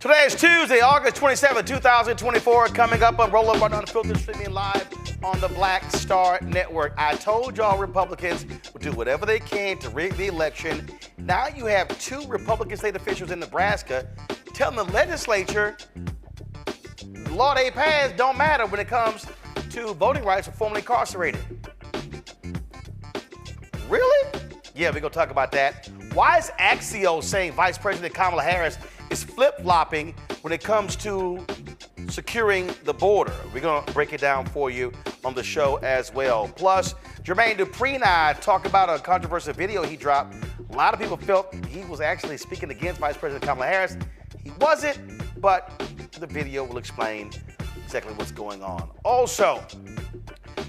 Today is Tuesday, August 27, 2024. Coming up on Roll Up on Unfiltered, streaming live on the Black Star Network. I told y'all Republicans would do whatever they can to rig the election. Now you have two Republican state officials in Nebraska telling the legislature the law they passed don't matter when it comes to voting rights for formerly incarcerated. Really? Yeah, we're going to talk about that. Why is Axios saying Vice President Kamala Harris is flip-flopping when it comes to securing the border? We're going to break it down for you on the show as well. Plus, Jermaine Dupree and I talk about a controversial video he dropped. A lot of people felt he was actually speaking against Vice President Kamala Harris. He wasn't, but the video will explain exactly what's going on. Also,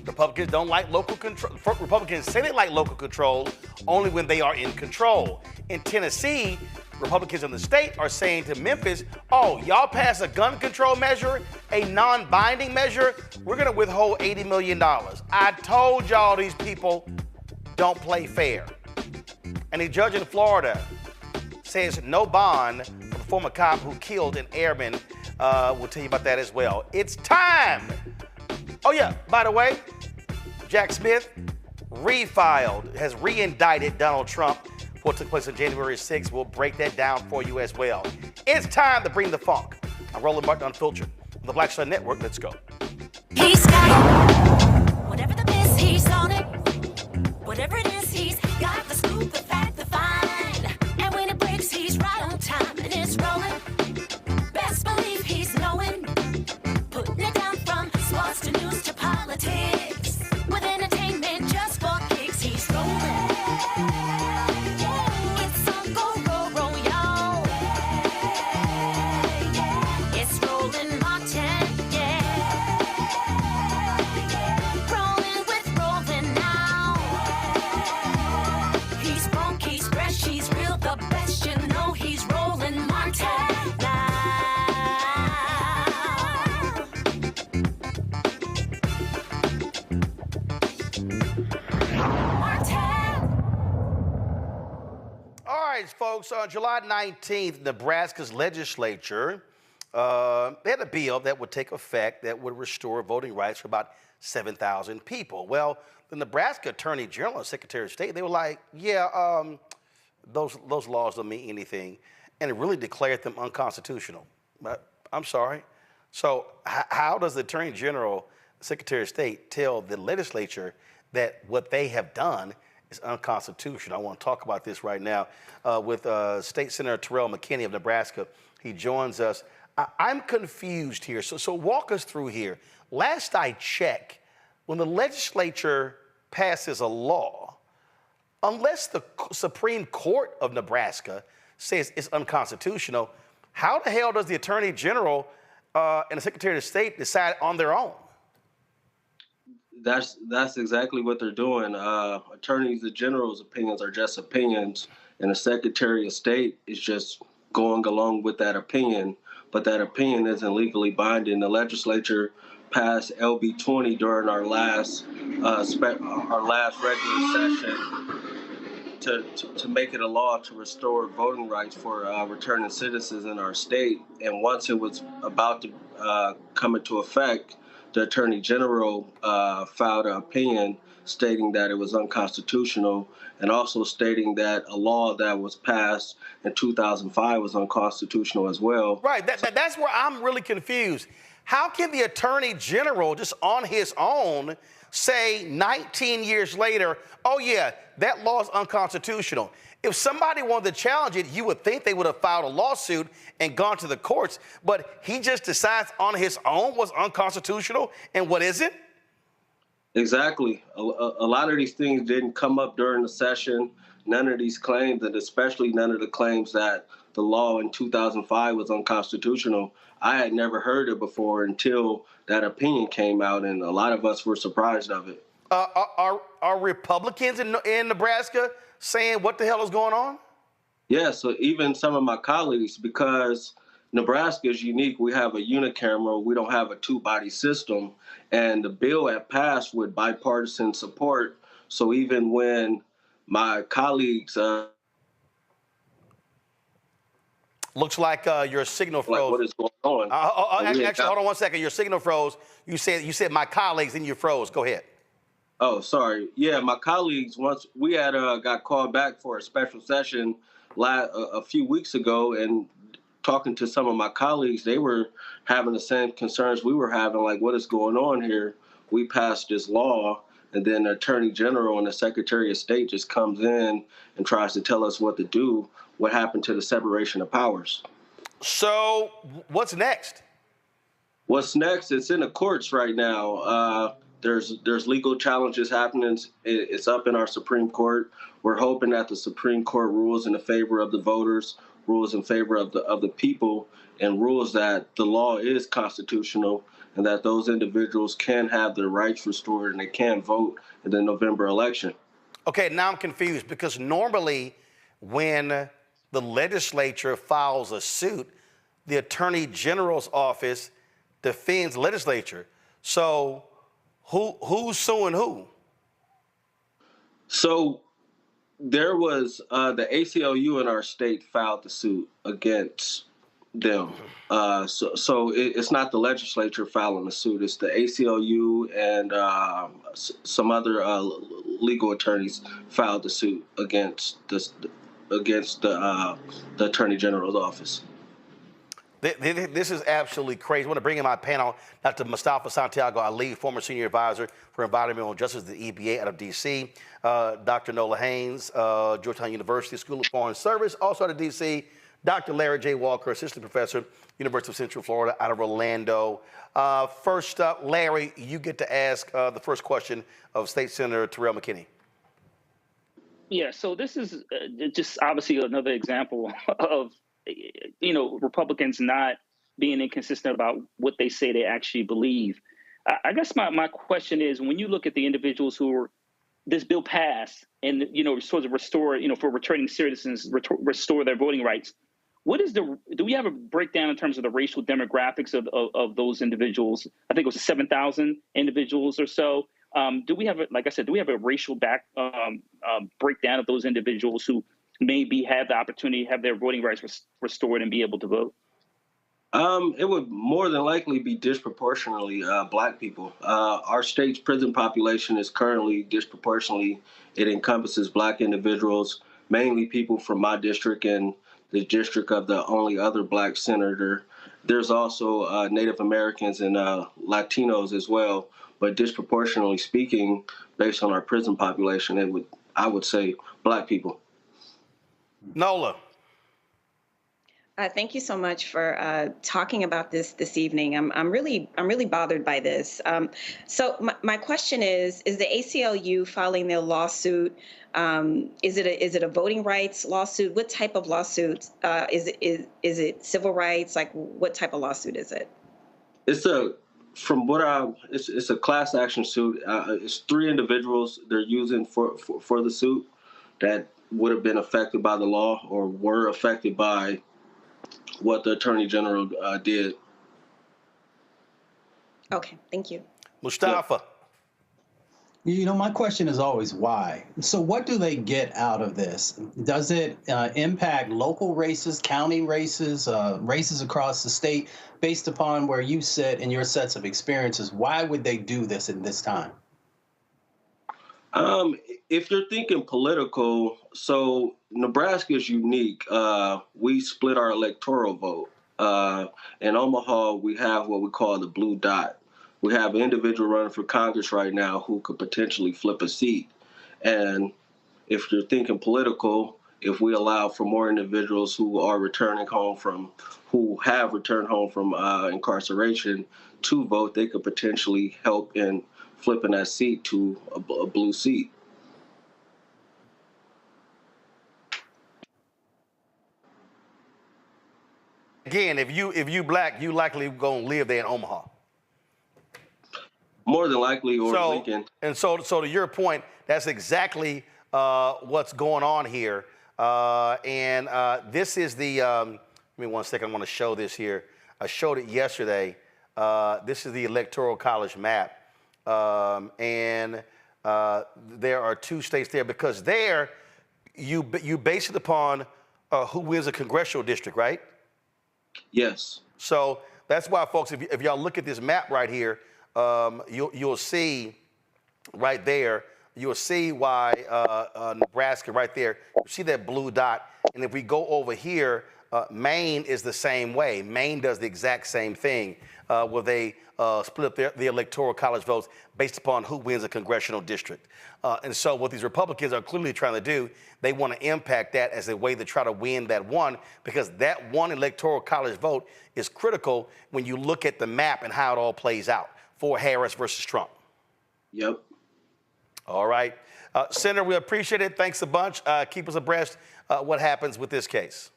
Republicans don't like local control. Republicans say they like local control only when they are in control. In Tennessee, Republicans in the state are saying to Memphis, oh, y'all pass a gun control measure, a non-binding measure, we're going to withhold $80 million. I told y'all these people don't play fair. And a judge in Florida says no bond for the former cop who killed an airman. We'll tell you about that as well. It's time. Oh, yeah, by the way, Jack Smith has re-indicted Donald Trump for what took place on January 6th. We'll break that down for you as well. It's time to bring the funk. I'm Roland Martin Unfiltered on the Black Star Network. Let's go. He's got whatever the miss, he's on it. Whatever it is, he's got the scoop, the fact, the find. And when it breaks, he's right on time and it's rolling. Best believe he's knowing. Putting it down from sports to news to politics. With entertainment just for kicks, he's rolling. It's on go, roll, y'all. It's Roland Martin, yeah. Rolling with Roland now. He's funky, he's fresh, he's real, the best, you know he's Roland Martin now. All right, folks, on July 19th, Nebraska's legislature, they had a bill that would take effect that would restore voting rights for about 7,000 people. Well, the Nebraska Attorney General and Secretary of State, they were like, yeah, those laws don't mean anything, and it really declared them unconstitutional. But I'm sorry. So how does the Attorney General, Secretary of State, tell the legislature that what they have done is unconstitutional? I want to talk about this right now with State Senator Terrell McKinney of Nebraska. He joins us. I'm confused here. So walk us through here. Last I checked, when the legislature passes a law, unless the Supreme Court of Nebraska says it's unconstitutional, how the hell does the Attorney General and the Secretary of State decide on their own? That's exactly what they're doing. Attorneys General's opinions are just opinions, and the Secretary of State is just going along with that opinion. But that opinion isn't legally binding. The legislature passed LB 20 during our last regular session to make it a law to restore voting rights for returning citizens in our state. And once it was about to come into effect, the Attorney General filed an opinion stating that it was unconstitutional, and also stating that a law that was passed in 2005 was unconstitutional as well. Right, that's where I'm really confused. How can the Attorney General, just on his own, say 19 years later, oh yeah, that law is unconstitutional? If somebody wanted to challenge it, you would think they would have filed a lawsuit and gone to the courts, but he just decides on his own what's unconstitutional and what isn't? Exactly. A lot of these things didn't come up during the session. None of these claims, and especially none of the claims that the law in 2005 was unconstitutional, I had never heard it before until that opinion came out, and a lot of us were surprised of it. Are Republicans in Nebraska saying what the hell is going on? Yeah, so even some of my colleagues, because Nebraska is unique. We have a unicameral. We don't have a two-body system. And the bill had passed with bipartisan support. So even when my colleagues Looks like your signal froze. Like what is going on? Actually, hold on 1 second. Your signal froze. You said my colleagues, and you froze. Go ahead. Oh, sorry. Yeah, my colleagues, once we had got called back for a special session a few weeks ago, and talking to some of my colleagues, they were having the same concerns we were having, like what is going on here? We passed this law, and then the Attorney General and the Secretary of State just comes in and tries to tell us what to do. What happened to the separation of powers? So what's next? What's next? It's in the courts right now. There's legal challenges happening. It's up in our Supreme Court. We're hoping that the Supreme Court rules in the favor of the voters, rules in favor of the people, and rules that the law is constitutional and that those individuals can have their rights restored and they can vote in the November election. Okay, now I'm confused because normally when the legislature files a suit, the Attorney General's office defends the legislature. So who's suing who? So there was the ACLU in our state filed the suit against them. So it's not the legislature filing the suit. It's the ACLU and some other legal attorneys filed the suit against the Attorney General's office. This is absolutely crazy. I want to bring in my panel, Dr. Mustafa Santiago Ali, former senior advisor for environmental justice at the EPA out of D.C., Dr. Nola Haynes, Georgetown University School of Foreign Service, also out of D.C., Dr. Larry J. Walker, assistant professor, University of Central Florida out of Orlando. First up, Larry, you get to ask the first question of State Senator Terrell McKinney. Yeah, so this is just obviously another example of Republicans not being inconsistent about what they say they actually believe. I guess my question is, when you look at the individuals who were this bill passed and sort of restore, for returning citizens, restore their voting rights, do we have a breakdown in terms of the racial demographics of those individuals? I think it was 7,000 individuals or so. Do we have a racial breakdown of those individuals who maybe have the opportunity to have their voting rights restored and be able to vote? It would more than likely be disproportionately Black people. Our state's prison population is currently disproportionately. It encompasses Black individuals, mainly people from my district and the district of the only other Black senator. There's also Native Americans and Latinos as well, but disproportionately speaking, based on our prison population, I would say Black people. Nola. Thank you so much for talking about this evening. I'm really bothered by this. So my question is the ACLU filing their lawsuit? Is it a voting rights lawsuit? What type of lawsuit is it civil rights? Like, what type of lawsuit is it? It's a class action suit. It's 3 individuals they're using for the suit that would have been affected by the law or were affected by what the Attorney General did. Okay, thank you. Mustafa. My question is always why. So what do they get out of this? Does it impact local races, county races, races across the state based upon where you sit and your sets of experiences? Why would they do this in this time? If you're thinking political, so Nebraska is unique. We split our electoral vote. In Omaha, we have what we call the blue dot. We have an individual running for Congress right now who could potentially flip a seat. And if you're thinking political, if we allow for more individuals who have returned home from incarceration to vote, they could potentially help in flipping that seat to a blue seat. Again, if you Black, you likely gonna live there in Omaha. More than likely, or Lincoln. And so to your point, that's exactly what's going on here. This is the. Give me 1 second. I want to show this here. I showed it yesterday. This is the Electoral College map, and there are 2 states there because there you base it upon who wins a congressional district, right? Yes. So that's why, folks, if y'all look at this map right here, you'll see right there, you'll see why Nebraska right there, you see that blue dot. And if we go over here, Maine is the same way. Maine does the exact same thing where they split up the electoral college votes based upon who wins a congressional district. And so what these Republicans are clearly trying to do, they want to impact that as a way to try to win that one, because that one electoral college vote is critical when you look at the map and how it all plays out for Harris versus Trump. Yep. All right. Senator, we appreciate it. Thanks a bunch. Keep us abreast what happens with this case.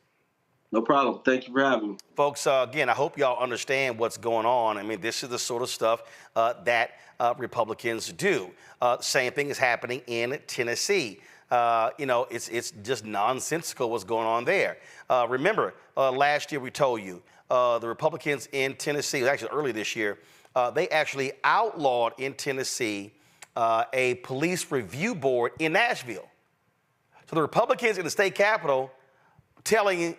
No problem. Thank you for having me. Folks, again, I hope y'all understand what's going on. I mean, this is the sort of stuff that Republicans do. Same thing is happening in Tennessee. It's just nonsensical what's going on there. Remember, last year we told you the Republicans in Tennessee, actually early this year, they actually outlawed in Tennessee a police review board in Nashville. So the Republicans in the state capitol telling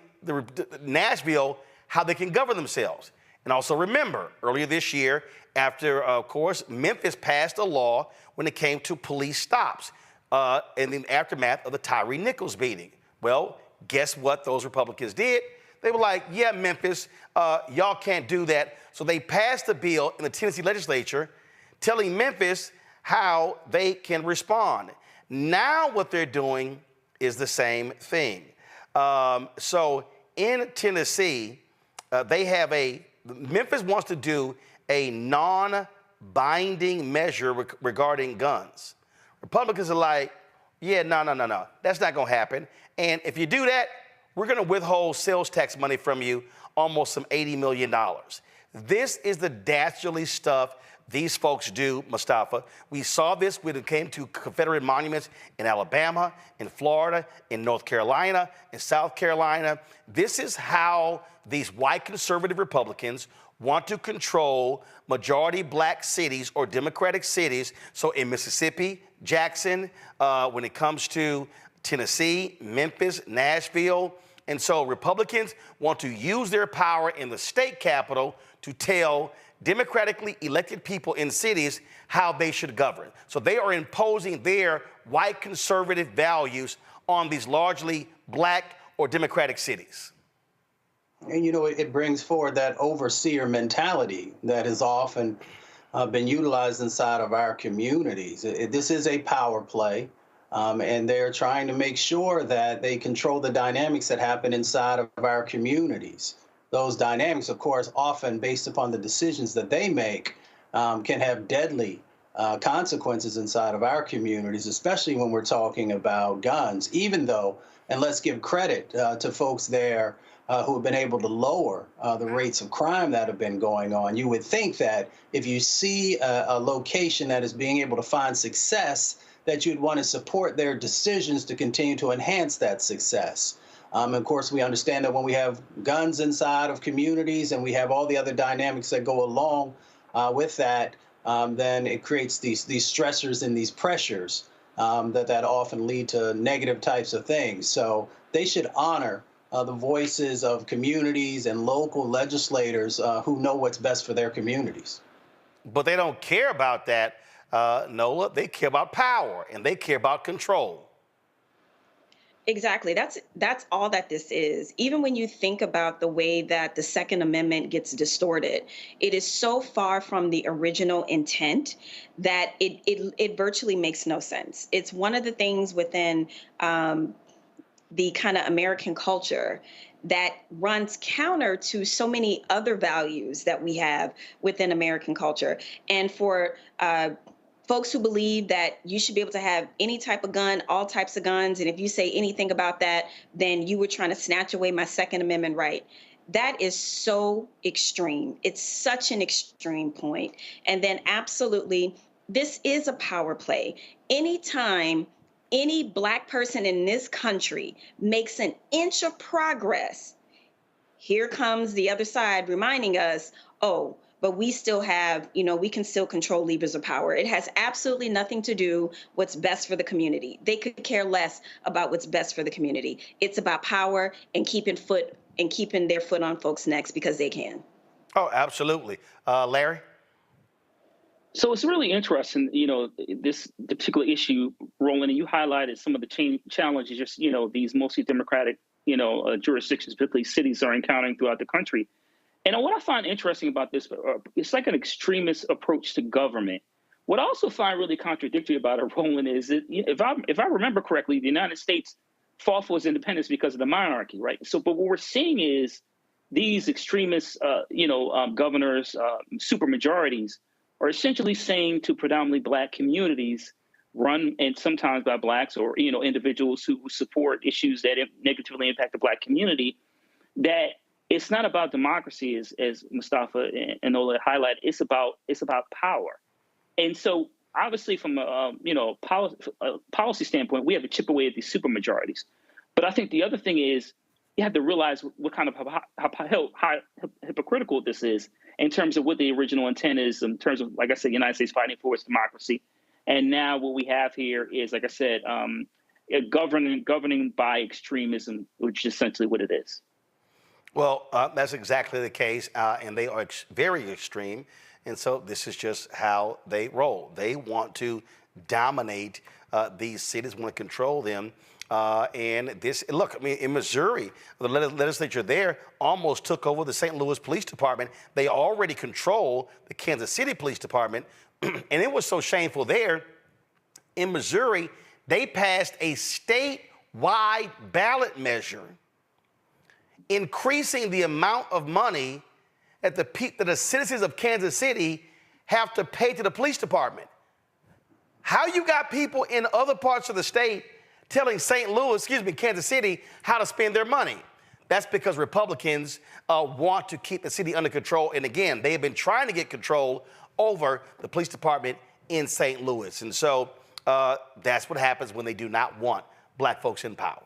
Nashville how they can govern themselves. And also remember, earlier this year, after, of course, Memphis passed a law when it came to police stops in the aftermath of the Tyree Nichols beating. Well, guess what those Republicans did? They were like, yeah, Memphis, y'all can't do that. So they passed a bill in the Tennessee legislature telling Memphis how they can respond. Now what they're doing is the same thing. So in Tennessee, Memphis wants to do a non-binding measure regarding guns. Republicans are like, yeah, no, that's not gonna happen. And if you do that, we're gonna withhold sales tax money from you, almost some $80 million. This is the dastardly stuff these folks do, Mustafa. We saw this when it came to Confederate monuments in Alabama, in Florida, in North Carolina, in South Carolina. This is how these white conservative Republicans want to control majority black cities or Democratic cities. So in Mississippi, Jackson, when it comes to Tennessee, Memphis, Nashville. And so Republicans want to use their power in the state capitol to tell democratically elected people in cities how they should govern. So they are imposing their white conservative values on these largely black or Democratic cities. And, it brings forward that overseer mentality that has often been utilized inside of our communities. This is a power play, and they're trying to make sure that they control the dynamics that happen inside of our communities. Those dynamics, of course, often based upon the decisions that they make, can have deadly consequences inside of our communities, especially when we're talking about guns, even though, and let's give credit to folks there who have been able to lower the rates of crime that have been going on. You would think that if you see a location that is being able to find success, that you'd want to support their decisions to continue to enhance that success. Of course, we understand that when we have guns inside of communities and we have all the other dynamics that go along with that, then it creates these stressors and these pressures that often lead to negative types of things. So they should honor the voices of communities and local legislators who know what's best for their communities. But they don't care about that, Nola. They care about power and they care about control. Exactly. That's all that this is. Even when you think about the way that the Second Amendment gets distorted, it is so far from the original intent that it virtually makes no sense. It's one of the things within the kind of American culture that runs counter to so many other values that we have within American culture. And for folks who believe that you should be able to have any type of gun, all types of guns, and if you say anything about that, then you were trying to snatch away my Second Amendment right. That is so extreme. It's such an extreme point. And then absolutely, this is a power play. Anytime any Black person in this country makes an inch of progress, here comes the other side reminding us, oh, but we still have, we can still control levers of power. It has absolutely nothing to do what's best for the community. They could care less about what's best for the community. It's about power and keeping foot and keeping their foot on folks' necks because they can. Oh, absolutely. Larry? So it's really interesting, this particular issue, Roland, and you highlighted some of the challenges, just, these mostly Democratic, jurisdictions, particularly cities, are encountering throughout the country. And what I find interesting about this, it's like an extremist approach to government. What I also find really contradictory about it, Roland, is that if I remember correctly, the United States fought for its independence because of the monarchy, right? So, but what we're seeing is these extremist, governors, supermajorities, are essentially saying to predominantly Black communities, run and sometimes by Blacks or individuals who support issues that negatively impact the Black community, that it's not about democracy, as Mustafa and Ola highlighted. It's about power, and so obviously from a policy standpoint, we have to chip away at these supermajorities. But I think the other thing is you have to realize what kind of how hypocritical this is in terms of what the original intent is, in terms of, like I said, the United States fighting for its democracy. And now what we have here is, like I said, governing by extremism, which is essentially what it is. Well, that's exactly the case, and they are very extreme. And so this is just how they roll. They want to dominate these cities, want to control them. And this, look, I mean, in Missouri, the legislature there almost took over the St. Louis Police Department. They already control the Kansas City Police Department. And it was so shameful there. In Missouri, they passed a statewide ballot measure increasing the amount of money that the citizens of Kansas City have to pay to the police department. How you got people in other parts of the state telling Kansas City how to spend their money? That's because Republicans want to keep the city under control. And again, they have been trying to get control over the police department in St. Louis. And so that's what happens when they do not want Black folks in power.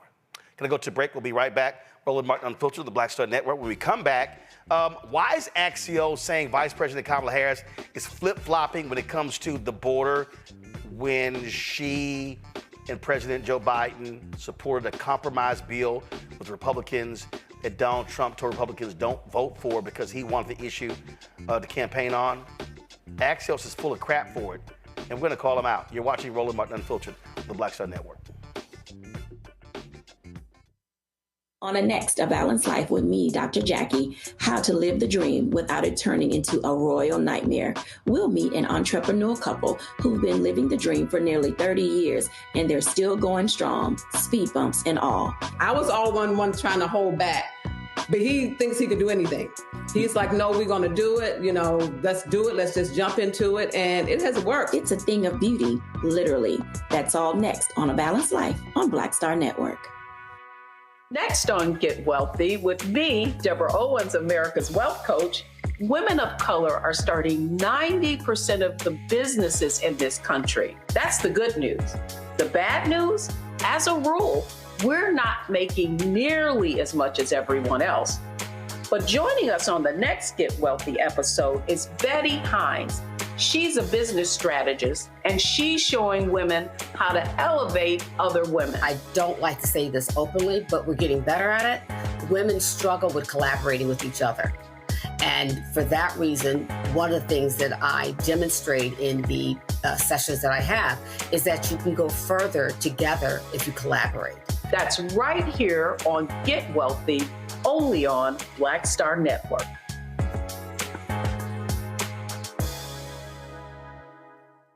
Gonna go to break. We'll be right back. Roland Martin Unfiltered, the Black Star Network. When we come back, why is Axios saying Vice President Kamala Harris is flip-flopping when it comes to the border when she and President Joe Biden supported a compromise bill with Republicans that Donald Trump told Republicans don't vote for because he wanted the issue to campaign on? Axios is full of crap for it, and we're going to call him out. You're watching Roland Martin Unfiltered, the Black Star Network. On the next A Balanced Life with me, Dr. Jackie, how to live the dream without it turning into a royal nightmare. We'll meet an entrepreneurial couple who've been living the dream for nearly 30 years, and they're still going strong, speed bumps and all. I was all one trying to hold back, but he thinks he could do anything. He's like, no, we're going to do it. Let's do it. Let's just jump into it. And it has worked. It's a thing of beauty, literally. That's all next on A Balanced Life on Black Star Network. Next on Get Wealthy with me, Deborah Owens, America's Wealth Coach, women of color are starting 90% of the businesses in this country. That's the good news. The bad news, as a rule, we're not making nearly as much as everyone else. But joining us on the next Get Wealthy episode is Betty Hines. She's a business strategist, and she's showing women how to elevate other women. I don't like to say this openly, but we're getting better at it. Women struggle with collaborating with each other. And for that reason, one of the things that I demonstrate in the sessions that I have is that you can go further together if you collaborate. That's right here on Get Wealthy, only on Black Star Network.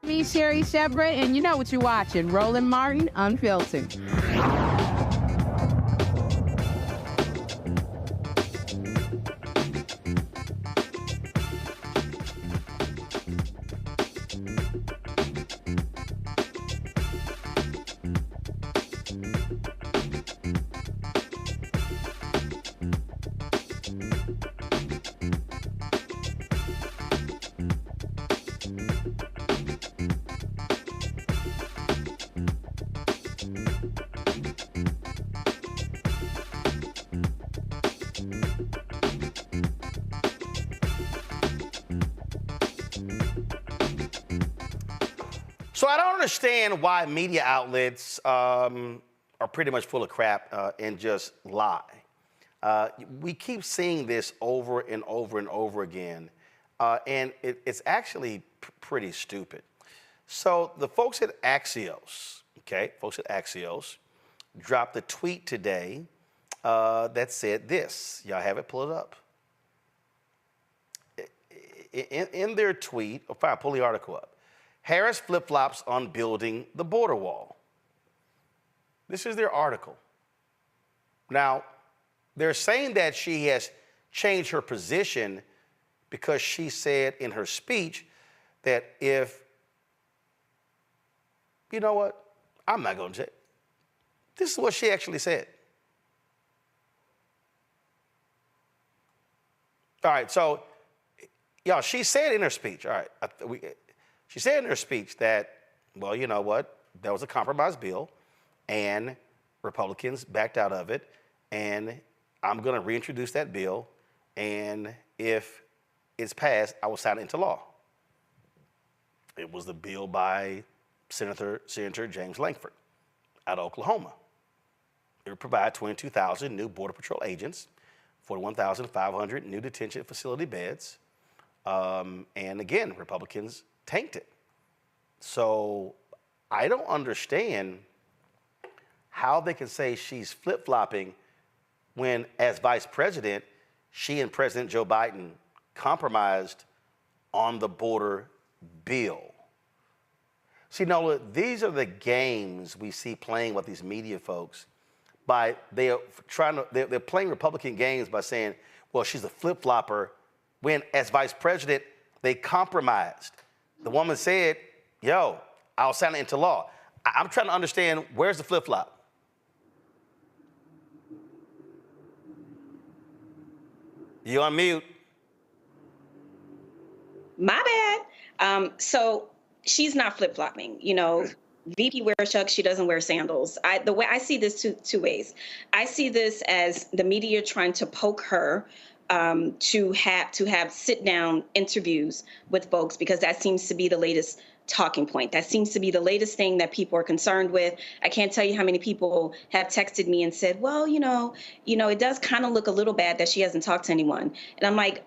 Me, Sherry Shepard, and you know what you're watching, Roland Martin Unfiltered. So I don't understand why media outlets are pretty much full of crap and just lie. We keep seeing this over and over and over again, and it's actually pretty stupid. So the folks at Axios, dropped a tweet today that said this. Y'all have it, pull it up. In their tweet, fine, pull the article up. Harris flip-flops on building the border wall. This is their article. Now, they're saying that she has changed her position because she said in her speech that if, you know what, I'm not going to say. This is what she actually said. All right, so, y'all, she said in her speech, all right, she said in her speech that, well, you know what, that was a compromise bill, and Republicans backed out of it, and I'm going to reintroduce that bill, and if it's passed, I will sign it into law. It was the bill by Senator James Lankford out of Oklahoma. It would provide 22,000 new Border Patrol agents, 41,500 new detention facility beds, and again, Republicans tanked it. So I don't understand how they can say she's flip-flopping when, as vice president, she and President Joe Biden compromised on the border bill. See, Nola, these are the games we see playing with these media folks. They're playing Republican games by saying, well, she's a flip-flopper, when, as vice president, they compromised. The woman said, yo, I'll sign it into law. I'm trying to understand, where's the flip-flop? You on mute. My bad. So she's not flip-flopping. You know, VP wears chucks, she doesn't wear sandals. The way I see this two ways. I see this as the media trying to poke her to have sit-down interviews with folks, because that seems to be the latest talking point. That seems to be the latest thing that people are concerned with. I can't tell you how many people have texted me and said, well, you know, it does kind of look a little bad that she hasn't talked to anyone. And I'm like,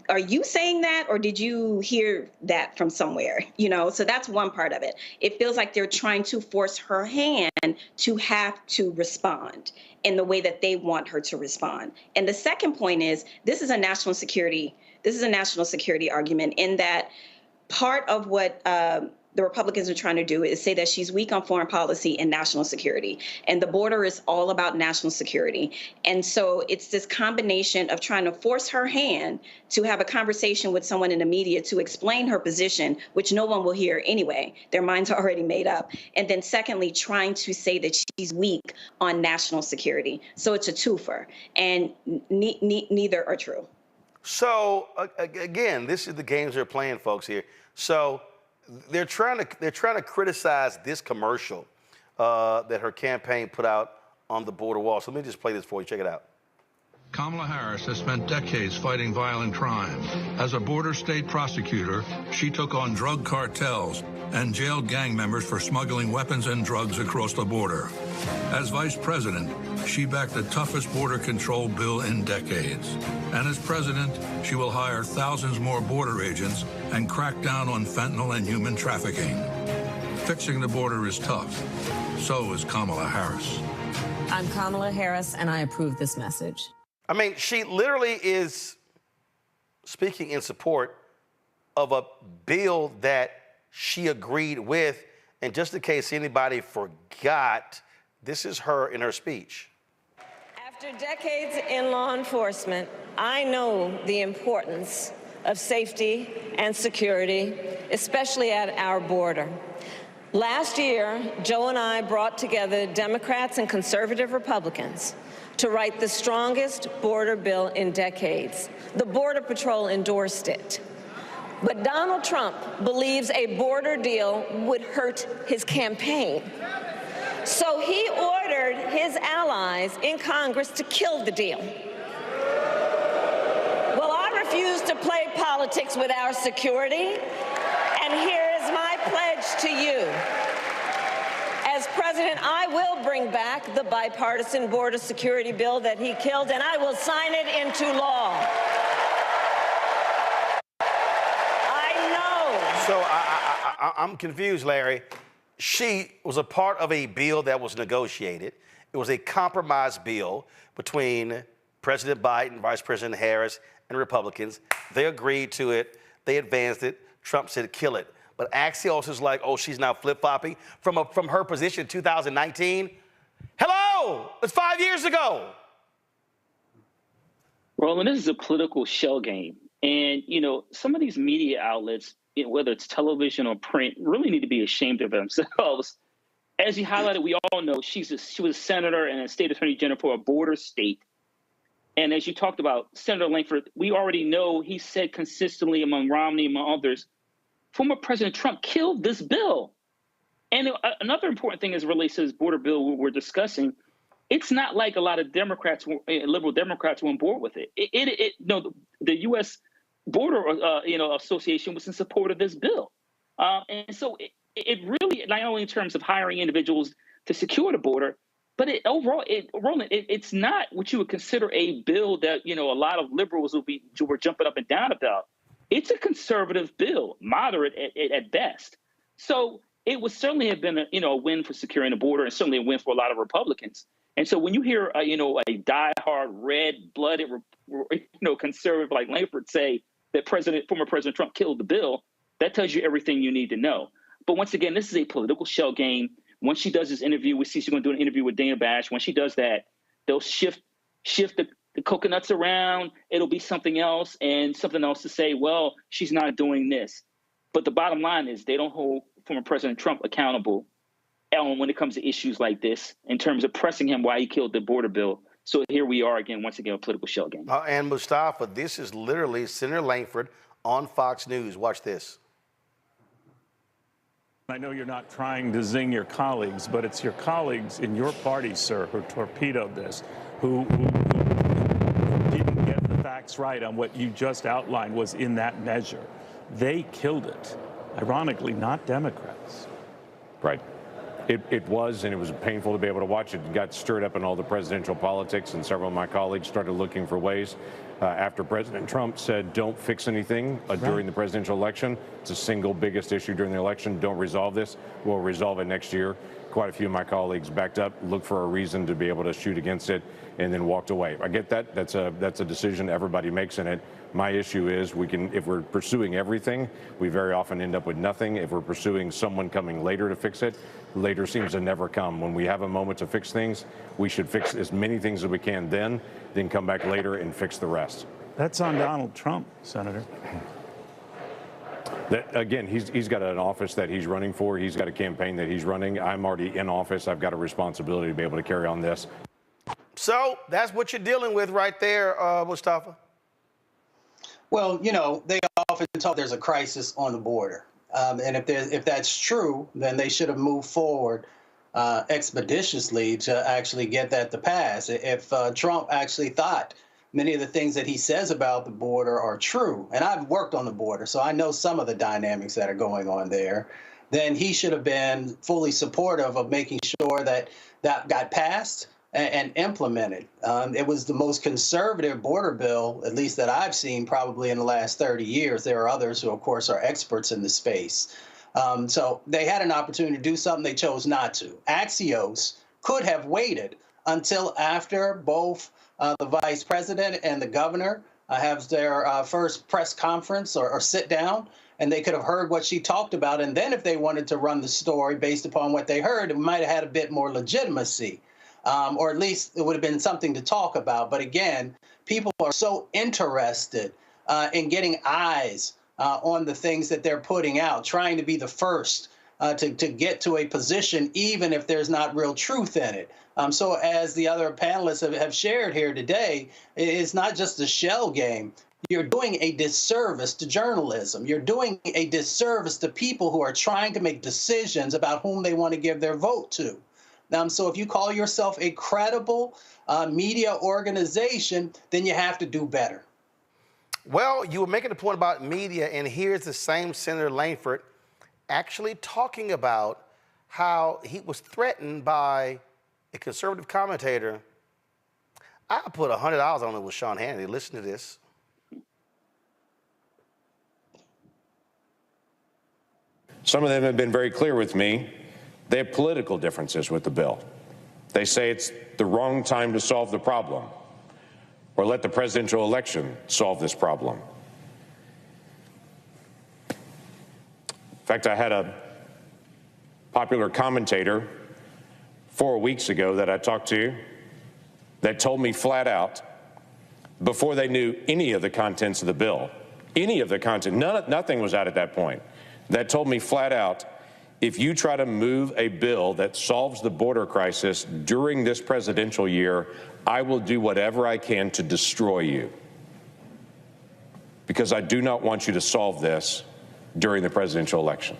are you saying that, or did you hear that from somewhere? You know, so that's one part of it. It feels like they're trying to force her hand to have to respond in the way that they want her to respond. And the second point is, this is a national security argument, in that part of what the Republicans are trying to do is say that she's weak on foreign policy and national security. And the border is all about national security. And so it's this combination of trying to force her hand to have a conversation with someone in the media to explain her position, which no one will hear anyway. Their minds are already made up. And then secondly, trying to say that she's weak on national security. So it's a twofer, and neither are true. So again, this is the games they're playing, folks, here. So they're trying to criticize this commercial that her campaign put out on the border wall. So let me just play this for you. Check it out. Kamala Harris has spent decades fighting violent crime. As a border state prosecutor, she took on drug cartels and jailed gang members for smuggling weapons and drugs across the border. As vice president, she backed the toughest border control bill in decades. And as president, she will hire thousands more border agents and crack down on fentanyl and human trafficking. Fixing the border is tough. So is Kamala Harris. I'm Kamala Harris, and I approve this message. I mean, she literally is speaking in support of a bill that she agreed with. And just in case anybody forgot, this is her in her speech. After decades in law enforcement, I know the importance of safety and security, especially at our border. Last year, Joe and I brought together Democrats and conservative Republicans to write the strongest border bill in decades. The Border Patrol endorsed it. But Donald Trump believes a border deal would hurt his campaign. So he ordered his allies in Congress to kill the deal. Well, I refuse to play politics with our security, and here is my pledge to you. As President, I will bring back the bipartisan border security bill that he killed, and I will sign it into law. I know. So I'm confused, Larry. She was a part of a bill that was negotiated. It was a compromise bill between President Biden, Vice President Harris, and Republicans. They agreed to it. They advanced it. Trump said, kill it. But Axios is like, oh, she's now flip-flopping from her position in 2019. Hello, it's 5 years ago. Roland, this is a political shell game. And, you know, some of these media outlets, whether it's television or print, really need to be ashamed of themselves. As you highlighted, we all know she was a senator and a state attorney general for a border state. And as you talked about, Senator Langford, we already know he said consistently among Romney, among others, former President Trump killed this bill. And another important thing as it relates to this border bill we're discussing, it's not like a lot of Democrats, liberal Democrats, were on board with it. The U.S. Border Association was in support of this bill. And so it really, not only in terms of hiring individuals to secure the border, but overall, it's not what you would consider a bill that, a lot of liberals were jumping up and down about. It's a conservative bill, moderate at best. So it would certainly have been a win for securing the border, and certainly a win for a lot of Republicans. And so when you hear a diehard, red-blooded, conservative like Langford say that former President Trump killed the bill, that tells you everything you need to know. But once again, this is a political shell game. Once she does this interview, we see she's going to do an interview with Dana Bash. When she does that, they'll shift the coconuts around. It'll be something else and something else to say, well, she's not doing this. But the bottom line is they don't hold former President Trump accountable when it comes to issues like this in terms of pressing him why he killed the border bill. So here we are again, once again, a political shell game. And Mustafa, this is literally Senator Langford on Fox News. Watch this. I know you're not trying to zing your colleagues, but it's your colleagues in your party, sir, who torpedoed this, who didn't get the facts right on what you just outlined was in that measure. They killed it. Ironically, not Democrats. Right. It was, and it was painful to be able to watch it. It got stirred up in all the presidential politics, and several of my colleagues started looking for ways. After President Trump said, don't fix anything during the presidential election. It's the single biggest issue during the election. Don't resolve this. We'll resolve it next year. Quite a few of my colleagues backed up, looked for a reason to be able to shoot against it, and then walked away. I get that. That's a decision everybody makes in it. My issue is if we're pursuing everything, we very often end up with nothing. If we're pursuing someone coming later to fix it, later seems to never come. When we have a moment to fix things, we should fix as many things as we can then come back later and fix the rest. That's on Donald Trump, Senator. Again, he's got an office that he's running for. He's got a campaign that he's running. I'm already in office. I've got a responsibility to be able to carry on this. So that's what you're dealing with right there, Mustafa. Well, they often talk there's a crisis on the border. And if that's true, then they should have moved forward expeditiously to actually get that to pass. If Trump actually thought many of the things that he says about the border are true, and I've worked on the border, so I know some of the dynamics that are going on there, then he should have been fully supportive of making sure that got passed and implemented. It was the most conservative border bill, at least that I've seen, probably in the last 30 years. There are others who, of course, are experts in the space. So they had an opportunity to do something. They chose not to. Axios could have waited until after both the vice president and the governor have their first press conference or sit down, and they could have heard what she talked about. And then if they wanted to run the story based upon what they heard, it might have had a bit more legitimacy. Or at least it would have been something to talk about. But again, people are so interested in getting eyes on the things that they're putting out, trying to be the first to get to a position, even if there's not real truth in it. So as the other panelists have shared here today, it's not just a shell game. You're doing a disservice to journalism. You're doing a disservice to people who are trying to make decisions about whom they want to give their vote to. So if you call yourself a credible media organization, then you have to do better. Well, you were making a point about media, and here's the same Senator Langford actually talking about how he was threatened by a conservative commentator. I put $100 on it with Sean Hannity. Listen to this. Some of them have been very clear with me. They have political differences with the bill. They say it's the wrong time to solve the problem, or let the presidential election solve this problem. In fact, I had a popular commentator 4 weeks ago that I talked to that told me flat out, before they knew any of the contents of the bill, nothing was out at that point, that told me flat out, if you try to move a bill that solves the border crisis during this presidential year, I will do whatever I can to destroy you, because I do not want you to solve this during the presidential election.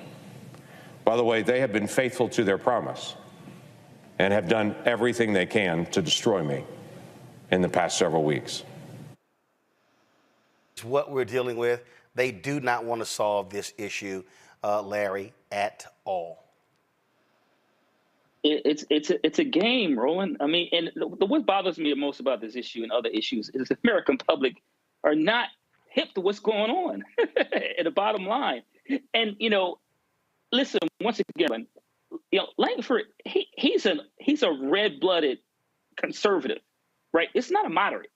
By the way, they have been faithful to their promise and have done everything they can to destroy me in the past several weeks. What we're dealing with, they do not want to solve this issue, Larry, at all. It's a game, Roland. I mean, and what bothers me most about this issue and other issues is the American public are not hip to what's going on at the bottom line. And, listen, once again, Langford, he's a red-blooded conservative, right? It's not a moderate.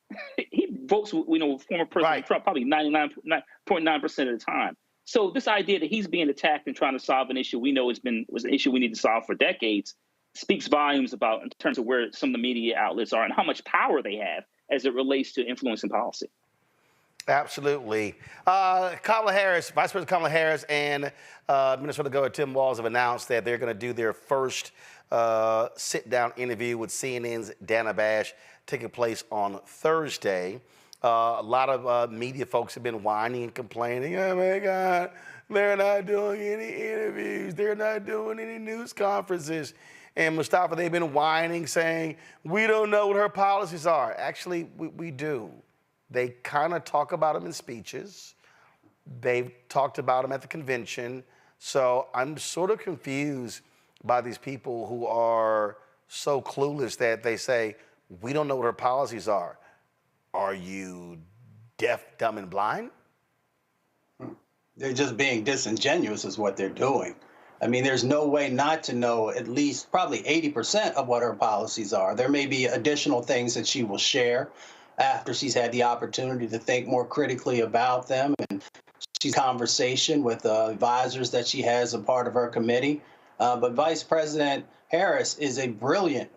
He votes with, former President Trump probably 99.9% of the time. So this idea that he's being attacked and trying to solve an issue we know was an issue we need to solve for decades speaks volumes about in terms of where some of the media outlets are and how much power they have as it relates to influencing policy. Absolutely. Kamala Harris, Vice President Kamala Harris and Minnesota Governor Tim Walz have announced that they're going to do their first sit-down interview with CNN's Dana Bash, taking place on Thursday. A lot of media folks have been whining and complaining, oh my God, they're not doing any interviews, they're not doing any news conferences. And Mustafa, they've been whining, saying, we don't know what her policies are. Actually, we do. They kind of talk about them in speeches. They've talked about them at the convention. So I'm sort of confused by these people who are so clueless that they say, we don't know what her policies are. Are you deaf, dumb, and blind? They're just being disingenuous is what they're doing. I mean, there's no way not to know at least probably 80% of what her policies are. There may be additional things that she will share after she's had the opportunity to think more critically about them, and she's conversation with advisors that she has a part of her committee. But Vice President Harris is a brilliant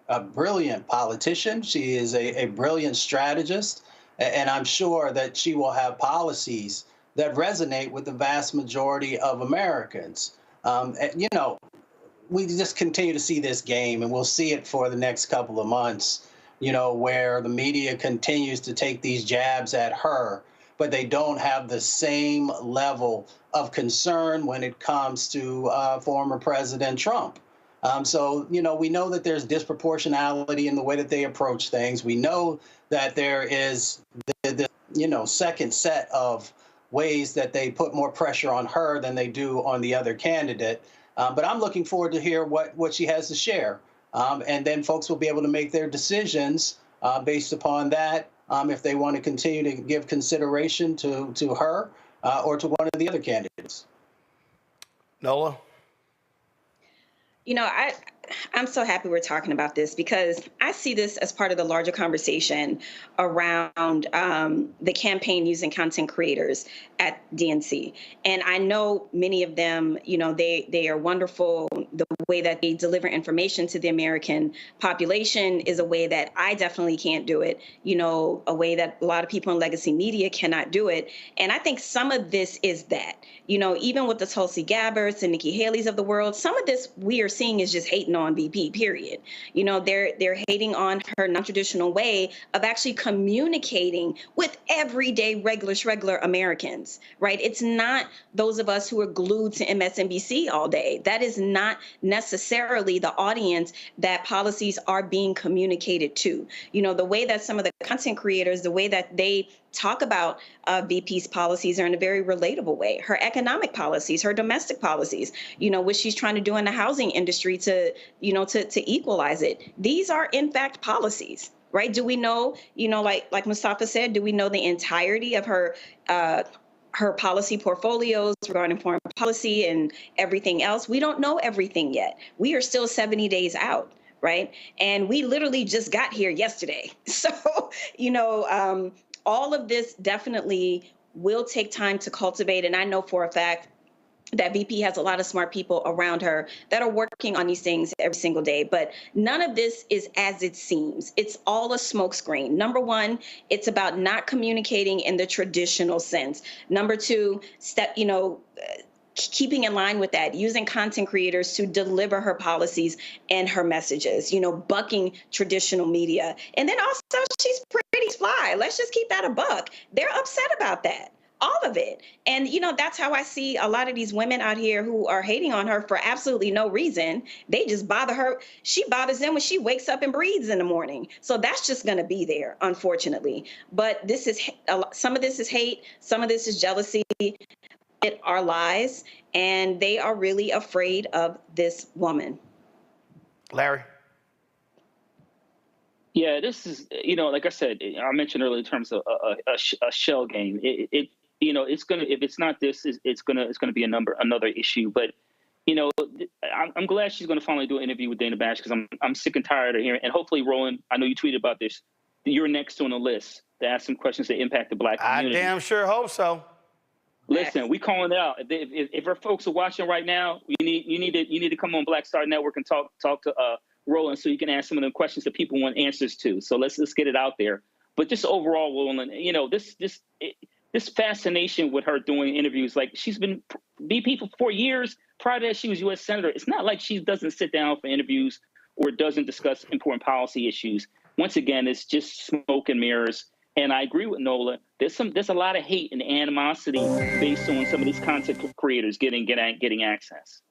politician. She is a brilliant strategist, and I'm sure that she will have policies that resonate with the vast majority of Americans. We just continue to see this game, and we'll see it for the next couple of months, where the media continues to take these jabs at her, but they don't have the same level of concern when it comes to former President Trump. So, we know that there's disproportionality in the way that they approach things. We know that there is the second set of ways that they put more pressure on her than they do on the other candidate. But I'm looking forward to hear what she has to share. And then folks will be able to make their decisions based upon that, if they want to continue to give consideration to her or to one of the other candidates. Nola? I'm so happy we're talking about this, because I see this as part of the larger conversation around the campaign using content creators at DNC. And I know many of them, they are wonderful. The way that they deliver information to the American population is a way that I definitely can't do it, a way that a lot of people in legacy media cannot do it. And I think some of this is that, even with the Tulsi Gabbards and Nikki Haley's of the world, some of this we are seeing is just hating on VP, period. They're hating on her non-traditional way of actually communicating with everyday regular Americans, right? It's not those of us who are glued to MSNBC all day. That is not necessarily the audience that policies are being communicated to. The way that some of the content creators, the way that they talk about VP's policies are in a very relatable way. Her economic policies, her domestic policies, what she's trying to do in the housing industry to equalize it. These are, in fact, policies, right? Do we know, like Mustafa said, do we know the entirety of her policy portfolios regarding foreign policy and everything else? We don't know everything yet. We are still 70 days out, right? And we literally just got here yesterday. So, all of this definitely will take time to cultivate. And I know for a fact that VP has a lot of smart people around her that are working on these things every single day. But none of this is as it seems. It's all a smokescreen. Number one, it's about not communicating in the traditional sense. Number two, keeping in line with that, using content creators to deliver her policies and her messages, bucking traditional media. And then also, she's pretty fly. Let's just keep that a buck. They're upset about that. All of it. And, that's how I see a lot of these women out here who are hating on her for absolutely no reason. They just bother her. She bothers them when she wakes up and breathes in the morning. So that's just going to be there, unfortunately. But some of this is hate. Some of this is jealousy. It are lies. And they are really afraid of this woman. Larry? Yeah, this is, like I said, I mentioned earlier in terms of a shell game. It's gonna, if it's not this, it's gonna be another issue. But I'm glad she's gonna finally do an interview with Dana Bash, because I'm sick and tired of hearing. And hopefully, Roland, I know you tweeted about this. You're next on the list to ask some questions that impact the Black community. I damn sure hope so. Listen, we calling it out. If our folks are watching right now, you need to come on Black Star Network and talk to Roland, so you can ask some of the questions that people want answers to. So let's get it out there. But just overall, Roland, this fascination with her doing interviews, like she's been VP for 4 years. Prior to that, she was U.S. Senator. It's not like she doesn't sit down for interviews or doesn't discuss important policy issues. Once again, it's just smoke and mirrors. And I agree with Nola. There's a lot of hate and animosity based on some of these content creators getting access.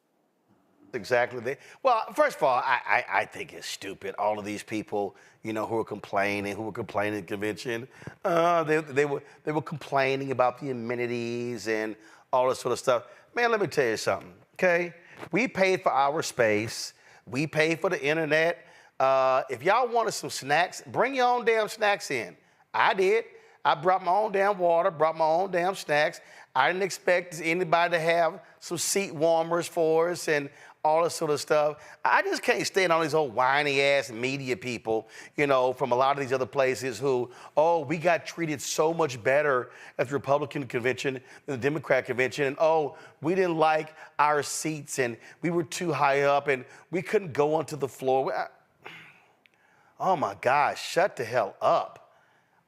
Exactly. Well, first of all, I think it's stupid. All of these people, who were complaining at the convention, they were complaining about the amenities and all this sort of stuff. Man, let me tell you something, okay? We paid for our space. We paid for the internet. If y'all wanted some snacks, bring your own damn snacks in. I did. I brought my own damn water, brought my own damn snacks. I didn't expect anybody to have some seat warmers for us and all this sort of stuff. I just can't stand on these old whiny-ass media people, from a lot of these other places who, we got treated so much better at the Republican convention than the Democrat convention, and we didn't like our seats, and we were too high up, and we couldn't go onto the floor. Oh, my gosh, shut the hell up.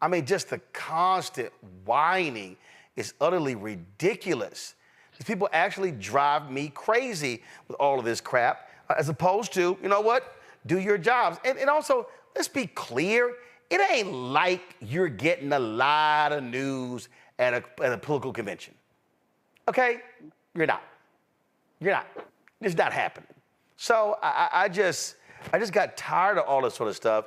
I mean, just the constant whining is utterly ridiculous. These people actually drive me crazy with all of this crap, as opposed to, do your jobs. And also, let's be clear, it ain't like you're getting a lot of news at a political convention. Okay? You're not. It's not happening. So I just got tired of all this sort of stuff,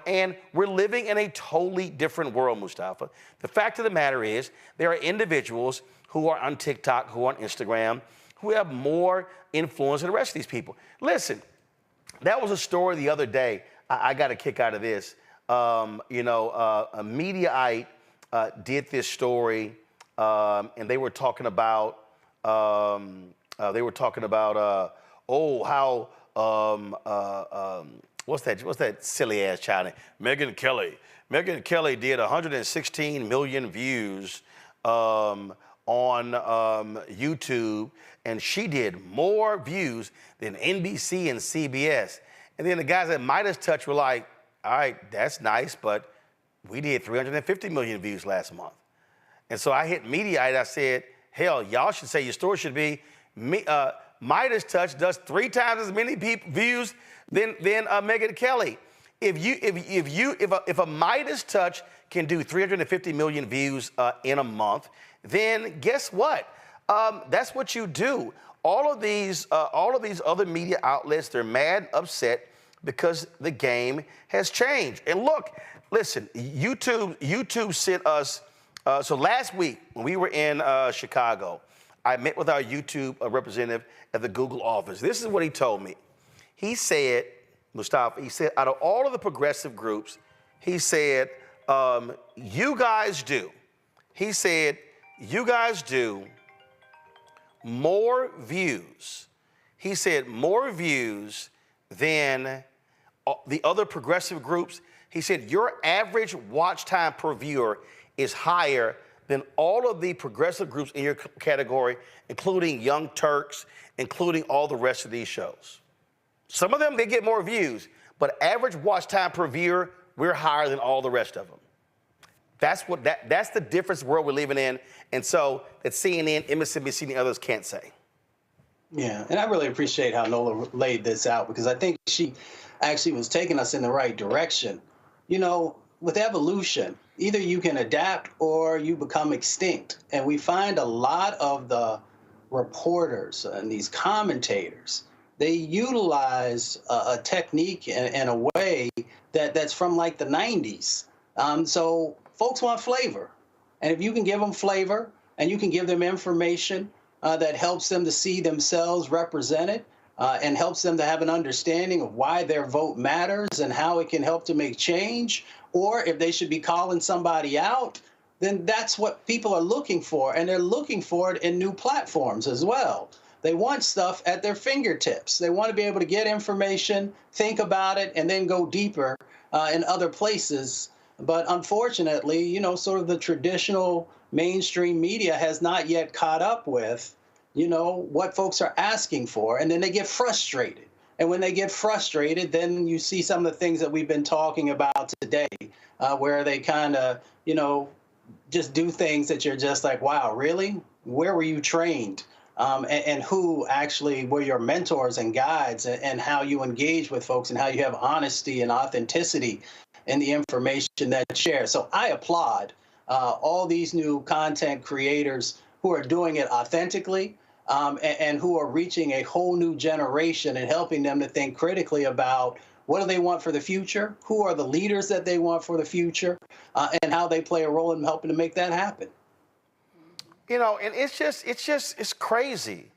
and we're living in a totally different world, Mustafa. The fact of the matter is, there are individuals who are on TikTok, who are on Instagram, who have more influence than the rest of these people. Listen, that was a story the other day. I got a kick out of this. A Mediaite did this story, and they were talking about what's that silly ass child name? Megyn Kelly. Megyn Kelly did 116 million views on YouTube, and she did more views than NBC and CBS. And then the guys at Midas Touch were like, all right, that's nice, but we did 350 million views last month. And so I hit Mediaite. I said, hell, y'all should say your story should be Midas Touch does 3 times as many views than Megyn Kelly. If a Midas Touch can do 350 million views in a month, then guess what? That's what you do. All of these other media outlets, they're mad, upset because the game has changed. And look, listen, YouTube sent us So last week, when we were in Chicago, I met with our YouTube representative at the Google office. This is what he told me. He said, Mustafa, he said, out of all of the progressive groups, he said, you guys do more views. He said more views than the other progressive groups. He said your average watch time per viewer is higher than all of the progressive groups in your category, including Young Turks, including all the rest of these shows. Some of them, they get more views, but average watch time per viewer, we're higher than all the rest of them. That's the difference world we're living in, and so that CNN, MSNBC, and others can't say. Yeah, and I really appreciate how Nola laid this out, because I think she actually was taking us in the right direction. You know, with evolution, either you can adapt or you become extinct. And we find a lot of the reporters and these commentators, they utilize a technique and a way that's from like the 90s. So folks want flavor. And if you can give them flavor and you can give them information that helps them to see themselves represented and helps them to have an understanding of why their vote matters and how it can help to make change, or if they should be calling somebody out, then that's what people are looking for. And they're looking for it in new platforms as well. They want stuff at their fingertips. They want to be able to get information, think about it, and then go deeper in other places. But unfortunately, you know, sort of the traditional mainstream media has not yet caught up with, you know, what folks are asking for. And then they get frustrated. And when they get frustrated, then you see some of the things that we've been talking about today, where they kind of, you know, just do things that you're just like, wow, really? Where were you trained? And who actually were your mentors and guides, and how you engage with folks and how you have honesty and authenticity in the information that you share. So I applaud all these new content creators who are doing it authentically and who are reaching a whole new generation and helping them to think critically about what do they want for the future, who are the leaders that they want for the future, and how they play a role in helping to make that happen. You know, and it's crazy.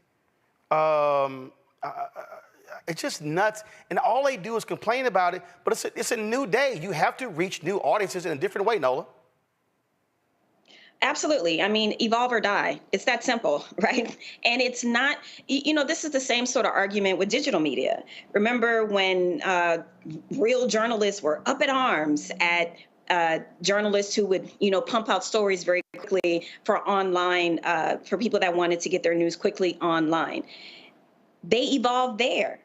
It's just nuts. And all they do is complain about it, but it's a new day. You have to reach new audiences in a different way, Nola. Absolutely. I mean, evolve or die. It's that simple, right? And it's not, you know, this is the same sort of argument with digital media. Remember when real journalists were up in arms at journalists who would, you know, pump out stories very quickly for online, for people that wanted to get their news quickly online. They evolved there.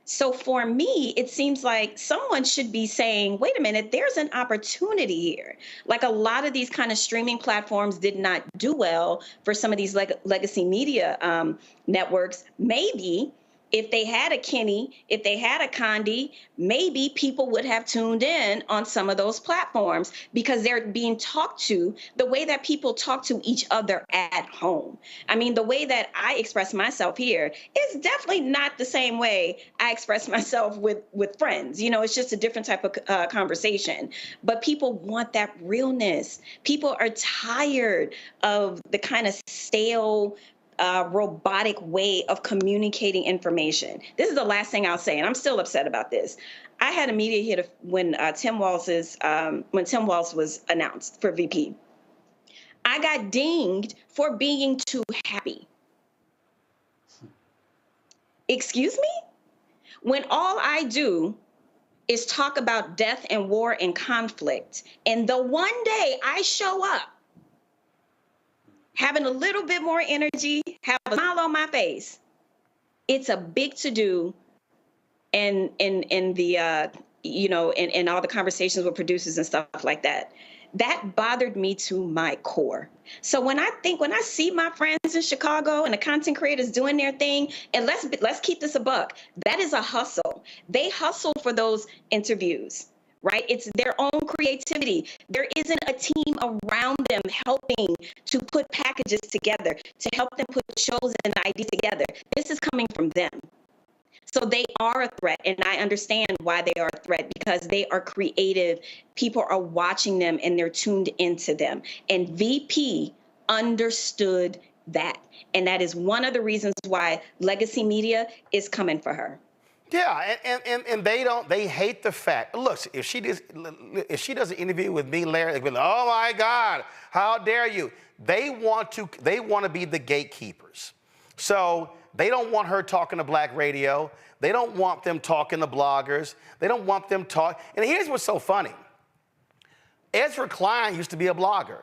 So for me, it seems like someone should be saying, wait a minute, there's an opportunity here. Like a lot of these kind of streaming platforms did not do well for some of these legacy media networks. Maybe if they had a Kenny, if they had a Condi, maybe people would have tuned in on some of those platforms because they're being talked to the way that people talk to each other at home. I mean, the way that I express myself here is definitely not the same way I express myself with friends. You know, it's just a different type of conversation. But people want that realness. People are tired of the kind of stale, robotic way of communicating information. This is the last thing I'll say, and I'm still upset about this. I had a media hit when Tim Walz was announced for VP. I got dinged for being too happy. Excuse me? When all I do is talk about death and war and conflict, and the one day I show up having a little bit more energy, have a smile on my face, it's a big to-do in the, you know, in all the conversations with producers and stuff like that. That bothered me to my core. So when I see my friends in Chicago and the content creators doing their thing, and let's keep this a buck, that is a hustle. They hustle for those interviews. Right? It's their own creativity. There isn't a team around them helping to put packages together, to help them put shows and ideas together. This is coming from them. So they are a threat, and I understand why they are a threat, because they are creative. People are watching them and they're tuned into them. And VP understood that. And that is one of the reasons why legacy media is coming for her. Yeah, and they hate the fact. Look, if she does an interview with me, Larry, they'll be like, oh my God, how dare you? They want to be the gatekeepers. So they don't want her talking to black radio. They don't want them talking to bloggers. They don't want them talk. And here's what's so funny. Ezra Klein used to be a blogger.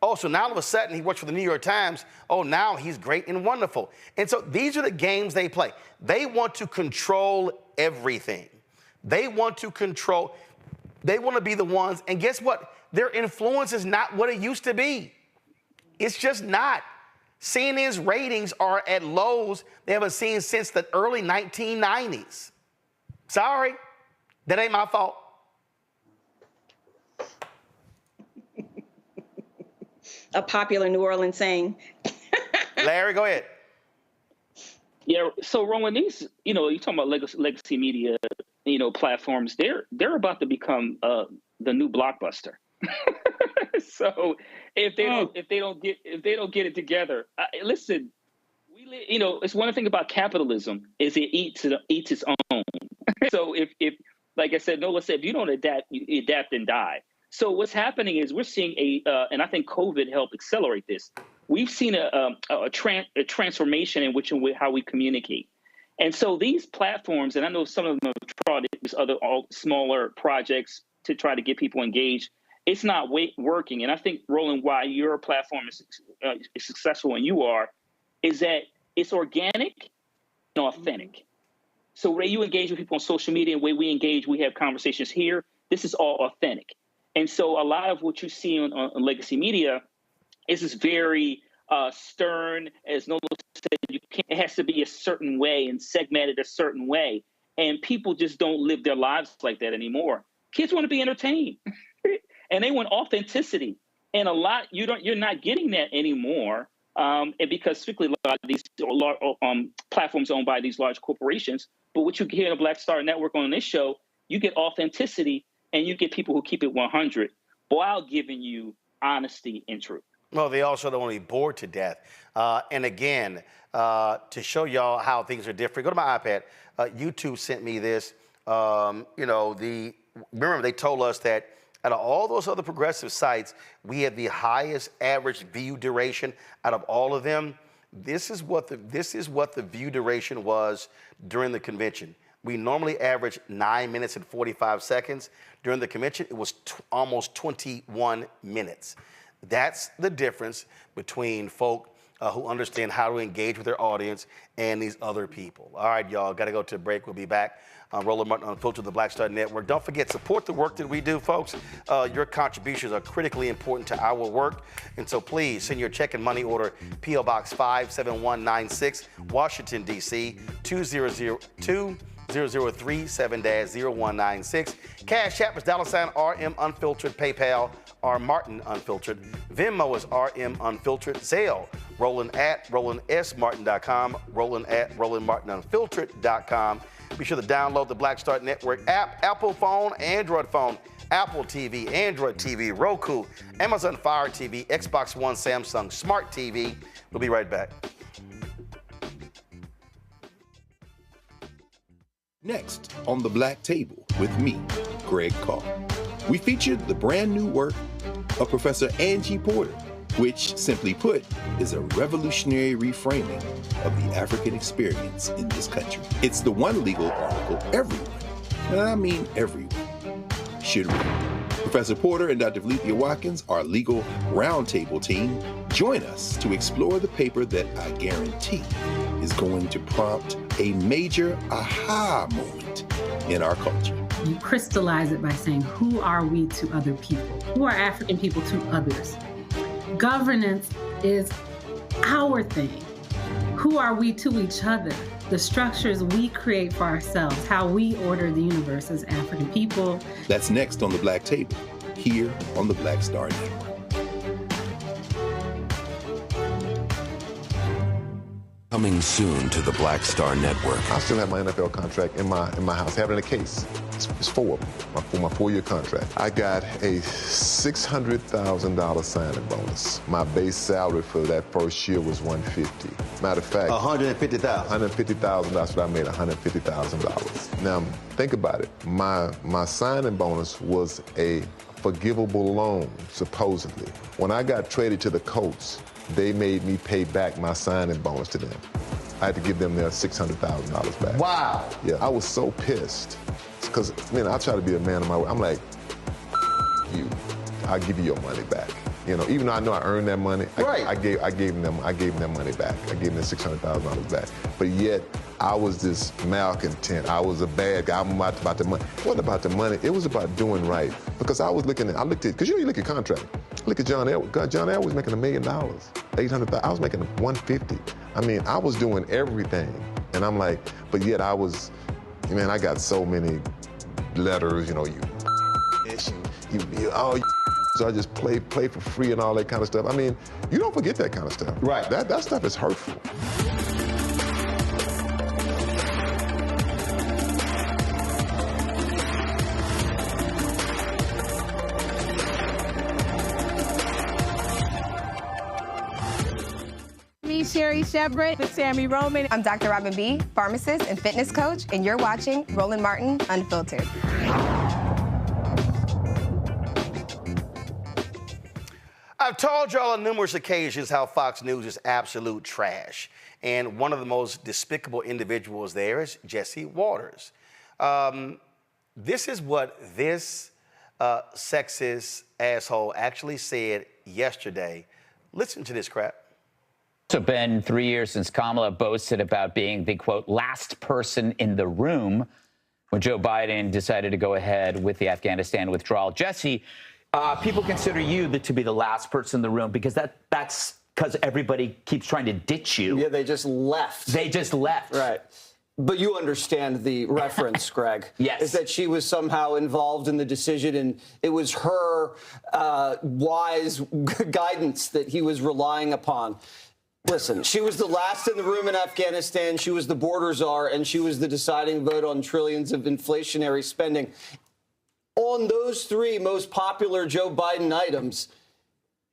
Oh, so now all of a sudden he works for the New York Times. Oh, now he's great and wonderful. And so these are the games they play. They want to control everything. They want to be the ones. And guess what? Their influence is not what it used to be. It's just not. CNN's ratings are at lows they haven't seen since the early 1990s. Sorry, that ain't my fault. A popular New Orleans saying. Larry, go ahead. Yeah, so Roland, these, you're talking about legacy media, platforms. They're about to become the new Blockbuster. So if they don't get it together, listen, it's one thing about capitalism is it eats its own. So if like I said, Nola said, if you don't adapt, you adapt and die. So what's happening is we're seeing and I think COVID helped accelerate this. We've seen a transformation in how we communicate. And so these platforms, and I know some of them have tried these other smaller projects to try to get people engaged. It's not working. And I think, Roland, why your platform is successful and you are, is that it's organic and authentic. So the way you engage with people on social media and the way we engage, we have conversations here, this is all authentic. And so a lot of what you see on legacy media is this very stern, as Nola said, it has to be a certain way and segmented a certain way. And people just don't live their lives like that anymore. Kids want to be entertained. And they want authenticity, and you're not getting that anymore. And because strictly a lot of these platforms owned by these large corporations. But what you hear in the Black Star Network on this show, you get authenticity, and you get people who keep it 100 while giving you honesty and truth. Well, they also don't want to be bored to death. And again, to show y'all how things are different, go to my iPad. YouTube sent me this. Remember they told us that out of all those other progressive sites, we have the highest average view duration out of all of them. This is what the view duration was during the convention. We normally average 9 minutes and 45 seconds. During the convention, it was almost 21 minutes. That's the difference between folk who understand how to engage with their audience and these other people. All right, y'all, got to go to a break. We'll be back. Roland Martin Unfiltered, the Black Star Network. Don't forget, support the work that we do, folks. Your contributions are critically important to our work. And so please send your check and money order, P.O. Box 57196, Washington, D.C., 20037-0196. Cash App is $RM Unfiltered. PayPal, R Martin Unfiltered. Venmo is RM Unfiltered. Zelle, Roland at RolandSMartin.com, Roland at RolandMartinUnfiltered.com. Be sure to download the Black Star Network app, Apple phone, Android phone, Apple TV, Android TV, Roku, Amazon Fire TV, Xbox One, Samsung Smart TV. We'll be right back. Next on The Black Table with me, Greg Carr. We featured the brand new work of Professor Angie Porter, which, simply put, is a revolutionary reframing of the African experience in this country. It's the one legal article everyone, and I mean everyone, should read. Professor Porter and Dr. Valencia Watkins, our legal roundtable team, join us to explore the paper that I guarantee is going to prompt a major aha moment in our culture. You crystallize it by saying, who are we to other people? Who are African people to others? Governance is our thing. Who are we to each other? The structures we create for ourselves, how we order the universe as African people. That's next on The Black Table, here on the Black Star Network. Coming soon to the Black Star Network. I still have my NFL contract in my house, having a case. It's 4 of them, my 4-year contract. I got a $600,000 signing bonus. My base salary for that first year was $150,000. Matter of fact, $150,000. $150,000. That's what I made, $150,000. Now think about it. My signing bonus was a forgivable loan, supposedly. When I got traded to the Colts, they made me pay back my signing bonus to them. I had to give them their $600,000 back. Wow. Yeah, I was so pissed. Because, I try to be a man of my word. I'm like, you, I'll give you your money back. Even though I know I earned that money, right. I gave them their money back. I gave them $600,000 back. But yet, I was this malcontent. I was a bad guy. I'm about the money. It wasn't about the money. It was about doing right. Because I looked at, because you look at contract. Look at John Elway. John Elway was making $1 million, $800,000. I was making $150,000. I was doing everything. And I'm like, but yet I got so many letters, so I just play for free and all that kind of stuff. You don't forget that kind of stuff. Right. That stuff is hurtful. Sherry Shepard with Sammy Roman. I'm Dr. Robin B., pharmacist and fitness coach, and you're watching Roland Martin Unfiltered. I've told y'all on numerous occasions how Fox News is absolute trash. And one of the most despicable individuals there is Jesse Waters. This is what this sexist asshole actually said yesterday. Listen to this crap. It's been 3 years since Kamala boasted about being the, quote, last person in the room when Joe Biden decided to go ahead with the Afghanistan withdrawal. Jesse, people consider you to be the last person in the room because that's because everybody keeps trying to ditch you. Yeah, they just left. Right. But you understand the reference, Greg. Yes. Is that she was somehow involved in the decision, and it was her wise guidance that he was relying upon. Listen, she was the last in the room in Afghanistan. She was the border czar, and she was the deciding vote on trillions of inflationary spending. On those 3 most popular Joe Biden items,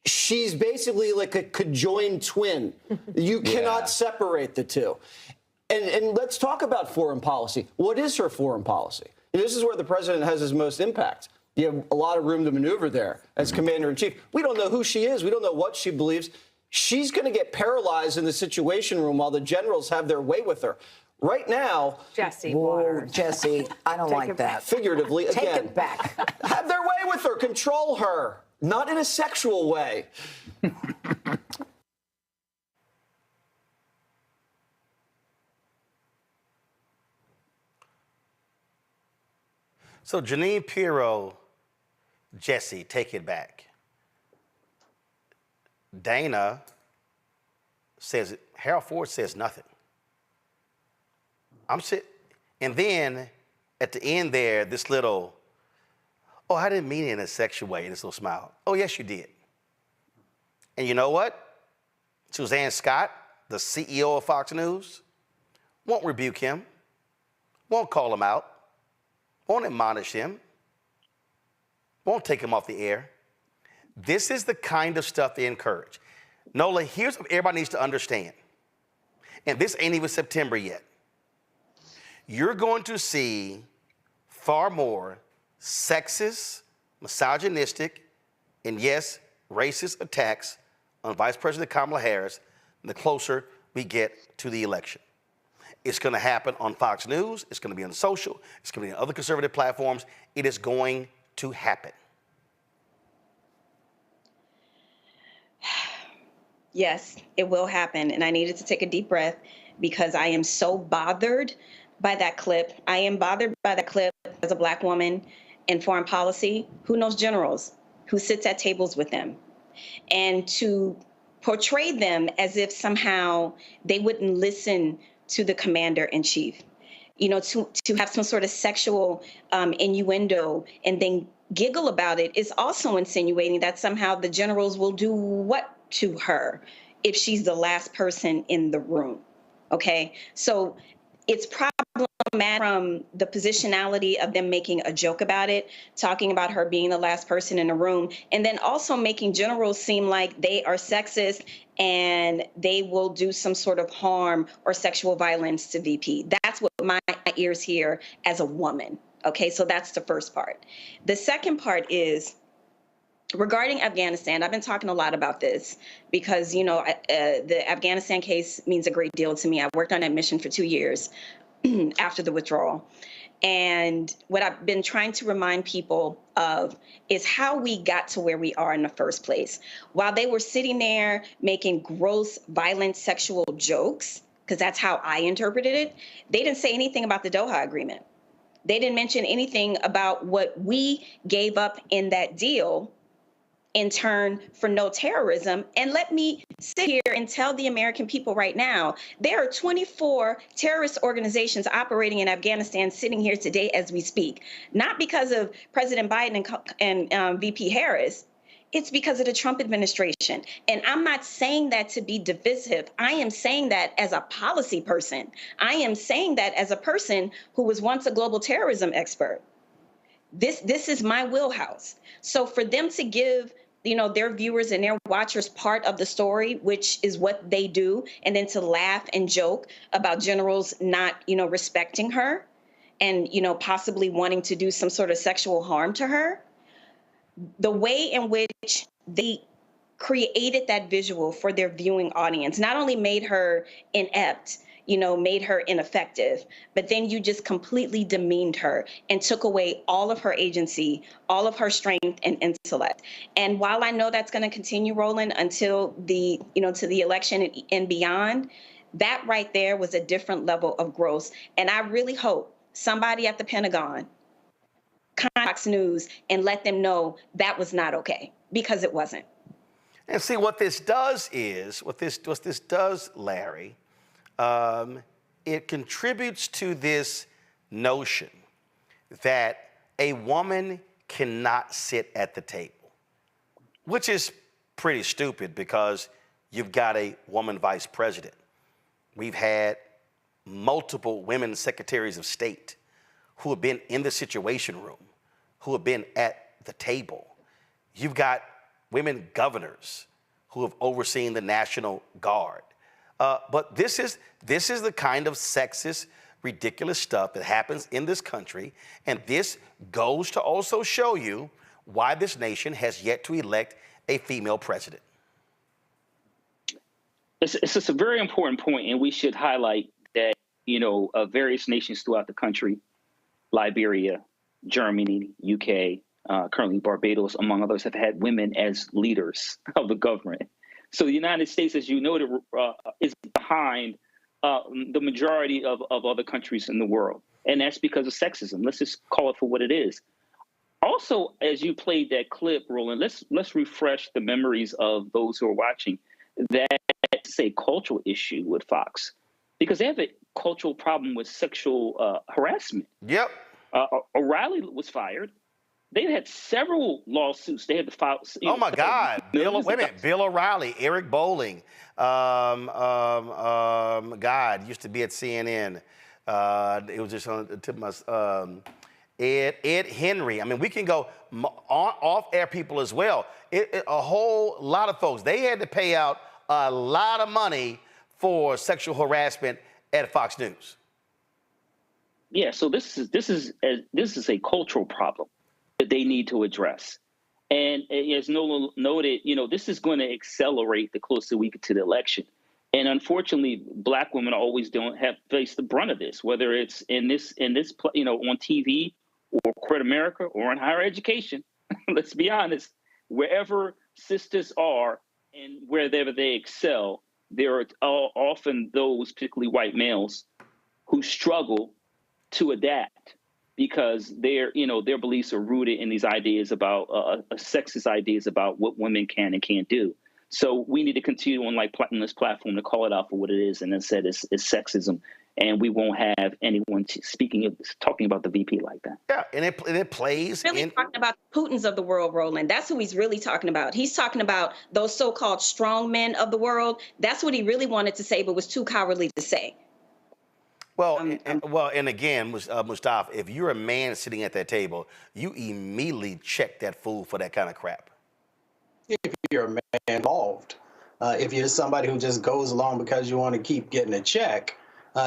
she's basically like a conjoined twin. You cannot separate the two. And let's talk about foreign policy. What is her foreign policy? This is where the president has his most impact. You have a lot of room to maneuver there as commander-in-chief. We don't know who she is. We don't know what she believes. She's going to get paralyzed in the Situation Room while the generals have their way with her. Right now, Jesse, Jesse, I don't like that. Figuratively, Take again, it back. have their way with her, control her, not in a sexual way. So Janine Pirro, Jesse, take it back. Dana says, Harold Ford says nothing. And then at the end there, this little, oh, I didn't mean it in a sexual way, this little smile. Oh, yes, you did. And you know what? Suzanne Scott, the CEO of Fox News, won't rebuke him, won't call him out, won't admonish him, won't take him off the air. This is the kind of stuff they encourage. Nola, here's what everybody needs to understand. And this ain't even September yet. You're going to see far more sexist, misogynistic, and yes, racist attacks on Vice President Kamala Harris the closer we get to the election. It's going to happen on Fox News. It's going to be on social. It's going to be on other conservative platforms. It is going to happen. Yes, it will happen. And I needed to take a deep breath because I am so bothered by that clip. I am bothered by that clip as a Black woman in foreign policy who knows generals, who sits at tables with them. And to portray them as if somehow they wouldn't listen to the commander-in-chief. You know, to have some sort of sexual innuendo and then giggle about it is also insinuating that somehow the generals will do what to her if she's the last person in the room. Okay, so it's problematic from the positionality of them making a joke about it, talking about her being the last person in the room, and then also making generals seem like they are sexist and they will do some sort of harm or sexual violence to VP. That's what my ears hear as a woman. Okay, so that's the first part. The second part is regarding Afghanistan. I've been talking a lot about this because, you know, the Afghanistan case means a great deal to me. I worked on that mission for 2 years after the withdrawal. And what I've been trying to remind people of is how we got to where we are in the first place. While they were sitting there making gross, violent, sexual jokes, because that's how I interpreted it, they didn't say anything about the Doha Agreement. They didn't mention anything about what we gave up in that deal in turn for no terrorism. And let me sit here and tell the American people right now, there are 24 terrorist organizations operating in Afghanistan sitting here today as we speak, not because of President Biden and VP Harris. It's because of the Trump administration. And I'm not saying that to be divisive. I am saying that as a policy person. I am saying that as a person who was once a global terrorism expert. This is my wheelhouse. So for them to give, you know, their viewers and their watchers part of the story, which is what they do, and then to laugh and joke about generals not, you know, respecting her and, you know, possibly wanting to do some sort of sexual harm to her, the way in which they created that visual for their viewing audience not only made her inept, you know, made her ineffective, but then you just completely demeaned her and took away all of her agency, all of her strength and intellect. And while I know that's going to continue, Roland, until the, you know, to the election and beyond, that right there was a different level of gross. And I really hope somebody at the Pentagon contact Fox News and let them know that was not okay, because it wasn't. And see, what this does is, what this does, Larry, it contributes to this notion that a woman cannot sit at the table, which is pretty stupid because you've got a woman vice president. We've had multiple women secretaries of state who have been in the Situation Room, who have been at the table. You've got women governors who have overseen the National Guard. But this is the kind of sexist, ridiculous stuff that happens in this country, and this goes to also show you why this nation has yet to elect a female president. It's just a very important point, and we should highlight that, you know, various nations throughout the country, Liberia, Germany, UK, currently Barbados, among others, have had women as leaders of the government. So the United States, as you noted, is behind the majority of other countries in the world. And that's because of sexism. Let's just call it for what it is. Also, as you played that clip, Roland, let's refresh the memories of those who are watching. That's a cultural issue with Fox, because they have a cultural problem with sexual harassment. Yep. O'Reilly was fired. They had several lawsuits. They had to file. Oh my God! Bill O'Reilly, Eric Bolling, God used to be at CNN. It was just on the tip of my Ed Henry. I mean, we can go off-air people as well. A whole lot of folks. They had to pay out a lot of money for sexual harassment at Fox News. Yeah. So this is a cultural problem that they need to address. And as Nola noted, you know, this is going to accelerate the closer we get to the election. And unfortunately, Black women always don't have faced the brunt of this, whether it's in this, you know, on TV or corporate America or in higher education. Let's be honest, wherever sisters are and wherever they excel, there are often those, particularly white males, who struggle to adapt, because their beliefs are rooted in these ideas about sexist ideas about what women can and can't do. So we need to continue on this platform to call it out for what it is, and instead it's sexism. and we won't have anyone talking about the VP like that. Yeah, and it plays. Really talking about Putins of the world, Roland. That's who he's really talking about. He's talking about those so-called strong men of the world. That's what he really wanted to say, but was too cowardly to say. Well, and again, Mustafa, if you're a man sitting at that table, you immediately check that fool for that kind of crap. If you're a man involved, if you're somebody who just goes along because you want to keep getting a check,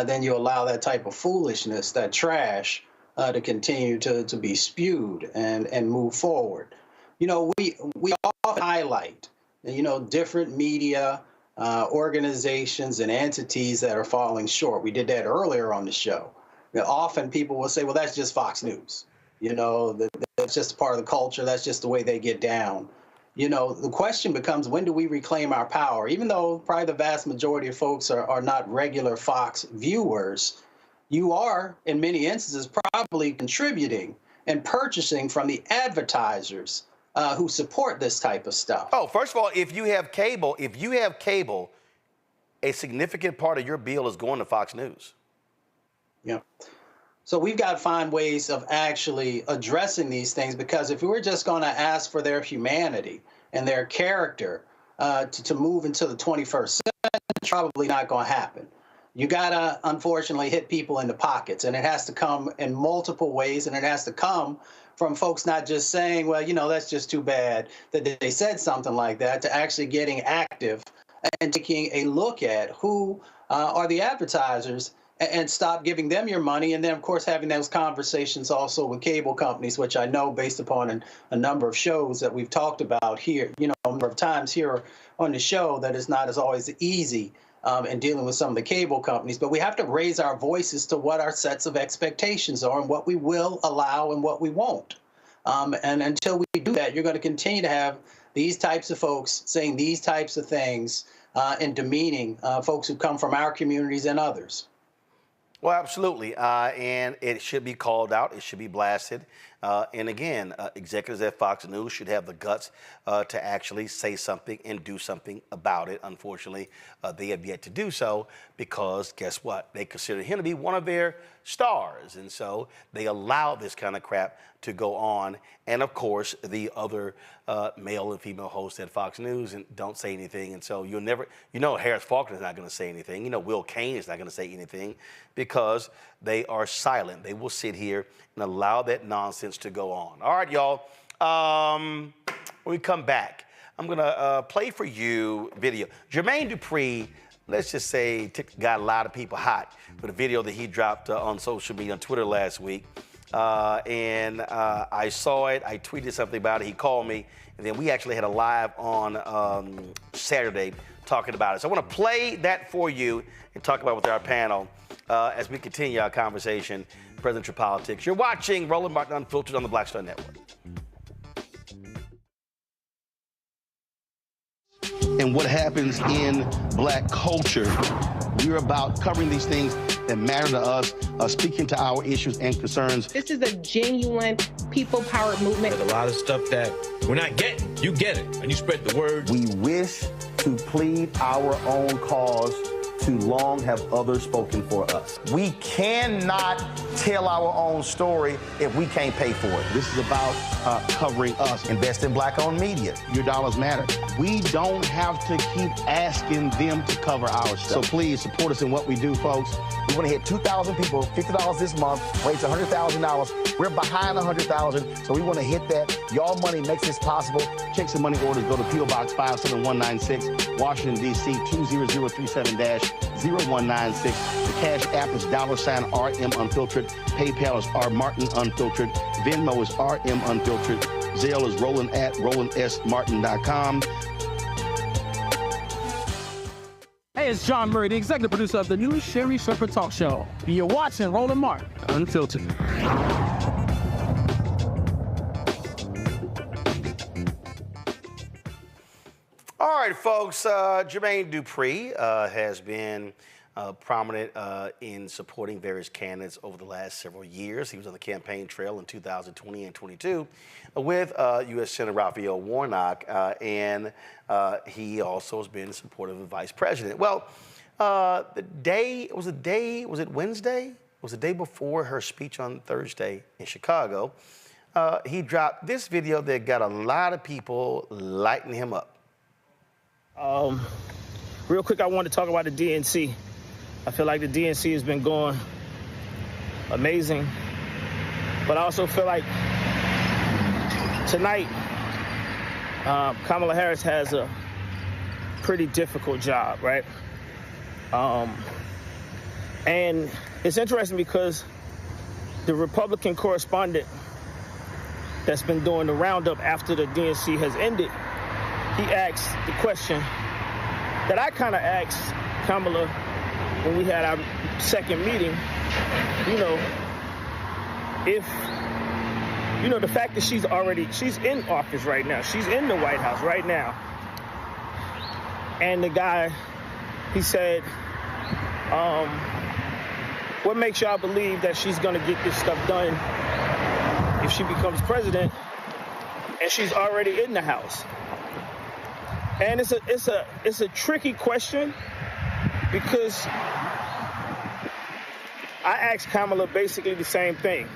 then you allow that type of foolishness, that trash, to continue to be spewed and move forward. You know, we often highlight, you know, different media organizations and entities that are falling short. We did that earlier on the show. You know, often people will say, well, that's just Fox News. You know, that's just part of the culture. That's just the way they get down. You know, the question becomes, when do we reclaim our power? Even though probably the vast majority of folks are not regular Fox viewers, you are, in many instances, probably contributing and purchasing from the advertisers who support this type of stuff. Oh, first of all, if you have cable, a significant part of your bill is going to Fox News. Yeah. So we've got to find ways of actually addressing these things, because if we were just going to ask for their humanity and their character to move into the 21st century, it's probably not going to happen. You got to, unfortunately, hit people in the pockets, and it has to come in multiple ways, and it has to come from folks not just saying, well, you know, that's just too bad that they said something like that, to actually getting active and taking a look at who are the advertisers and stop giving them your money. And then, of course, having those conversations also with cable companies, which I know, based upon a number of shows that we've talked about here, you know, a number of times here on the show, that it's not as always easy in dealing with some of the cable companies. But we have to raise our voices to what our sets of expectations are and what we will allow and what we won't. And until we do that, you're going to continue to have these types of folks saying these types of things and demeaning folks who come from our communities and others. Well, absolutely. And it should be called out. It should be blasted. And again, executives at Fox News should have the guts to actually say something and do something about it. Unfortunately, they have yet to do so, because guess what? They consider him to be one of their stars. And so they allow this kind of crap to go on. And of course, the other male and female hosts at Fox News and don't say anything. And so you'll never, you know, Harris Faulkner is not going to say anything. You know, Will Cain is not going to say anything, because they are silent. They will sit here and allow that nonsense to go on. All right, y'all. When we come back, I'm going to play for you video. Jermaine Dupri, let's just say, got a lot of people hot with a video that he dropped on social media, on Twitter last week. And I saw it. I tweeted something about it. He called me. And then we actually had a live on Saturday talking about it. So I want to play that for you and talk about it with our panel as we continue our conversation, presidential politics. You're watching Roland Martin Unfiltered on the Black Star Network. And what happens in black culture. We're about covering these things that matter to us, speaking to our issues and concerns. This is a genuine people-powered movement. There's a lot of stuff that we're not getting. You get it, and you spread the word. We wish to plead our own cause. Too long have others spoken for us. We cannot tell our own story if we can't pay for it. This is about covering us. Invest in black-owned media. Your dollars matter. We don't have to keep asking them to cover our stuff. So please support us in what we do, folks. We want to hit 2,000 people, $50 this month, raise $100,000. We're behind 100,000, so we want to hit that. Y'all money makes this possible. Checks and money orders go to P.O. Box 57196, Washington, D.C. 20037-0196. The Cash App is $RM Unfiltered. PayPal is R Martin Unfiltered. Venmo is RM Unfiltered. Zelle is Roland at RolandSMartin.com. Hey, it's John Murray, the executive producer of the new Sherry Shepherd Talk Show. You're watching Roland Martin Unfiltered. All right, folks, Jermaine Dupri has been prominent in supporting various candidates over the last several years. He was on the campaign trail in 2020 and 22 with U.S. Senator Raphael Warnock, and he also has been supportive of the vice president. Well, was it Wednesday? It was the day before her speech on Thursday in Chicago. He dropped this video that got a lot of people lighting him up. Real quick, I want to talk about the DNC. I feel like the DNC has been going amazing, but I also feel like tonight, Kamala Harris has a pretty difficult job, right? And it's interesting because the Republican correspondent that's been doing the roundup after the DNC has ended, he asked the question that I kind of asked Kamala when we had our second meeting, if, the fact that she's in office right now, she's in the White House right now. And the guy, he said, what makes y'all believe that she's gonna get this stuff done if she becomes president and she's already in the House? And it's a tricky question because I asked Kamala basically the same thing,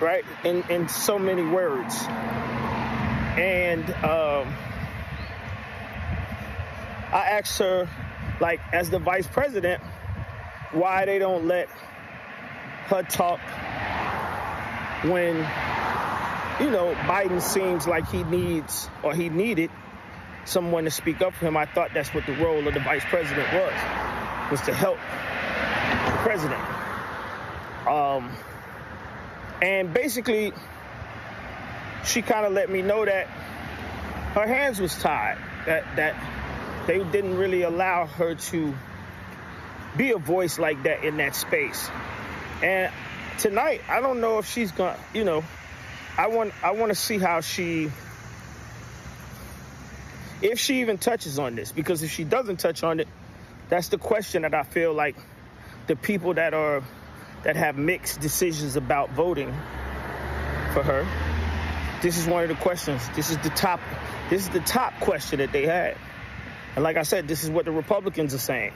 right? In so many words. And I asked her, like, as the vice president, why they don't let her talk when, Biden seems like he needed someone to speak up for him. I thought that's what the role of the vice president was to help the president. And basically, she kind of let me know that her hands was tied, that they didn't really allow her to be a voice like that in that space. And tonight, I don't know if she's gonna, I want to see how if she even touches on this, because if she doesn't touch on it, that's the question that I feel like the people that have mixed decisions about voting for her, this is one of the questions. This is the top question that they had. And like I said, this is what the Republicans are saying.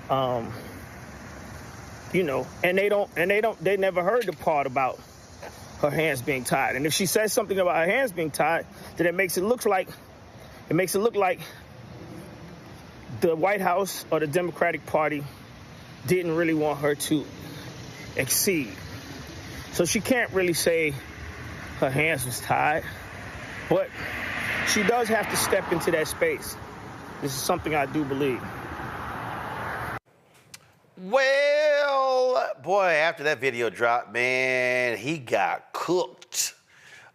And they never heard the part about her hands being tied. And if she says something about her hands being tied, then it makes it look like the White House or the Democratic Party didn't really want her to exceed. So she can't really say her hands was tied, but she does have to step into that space. This is something I do believe. Well, boy, after that video dropped, man, he got cooked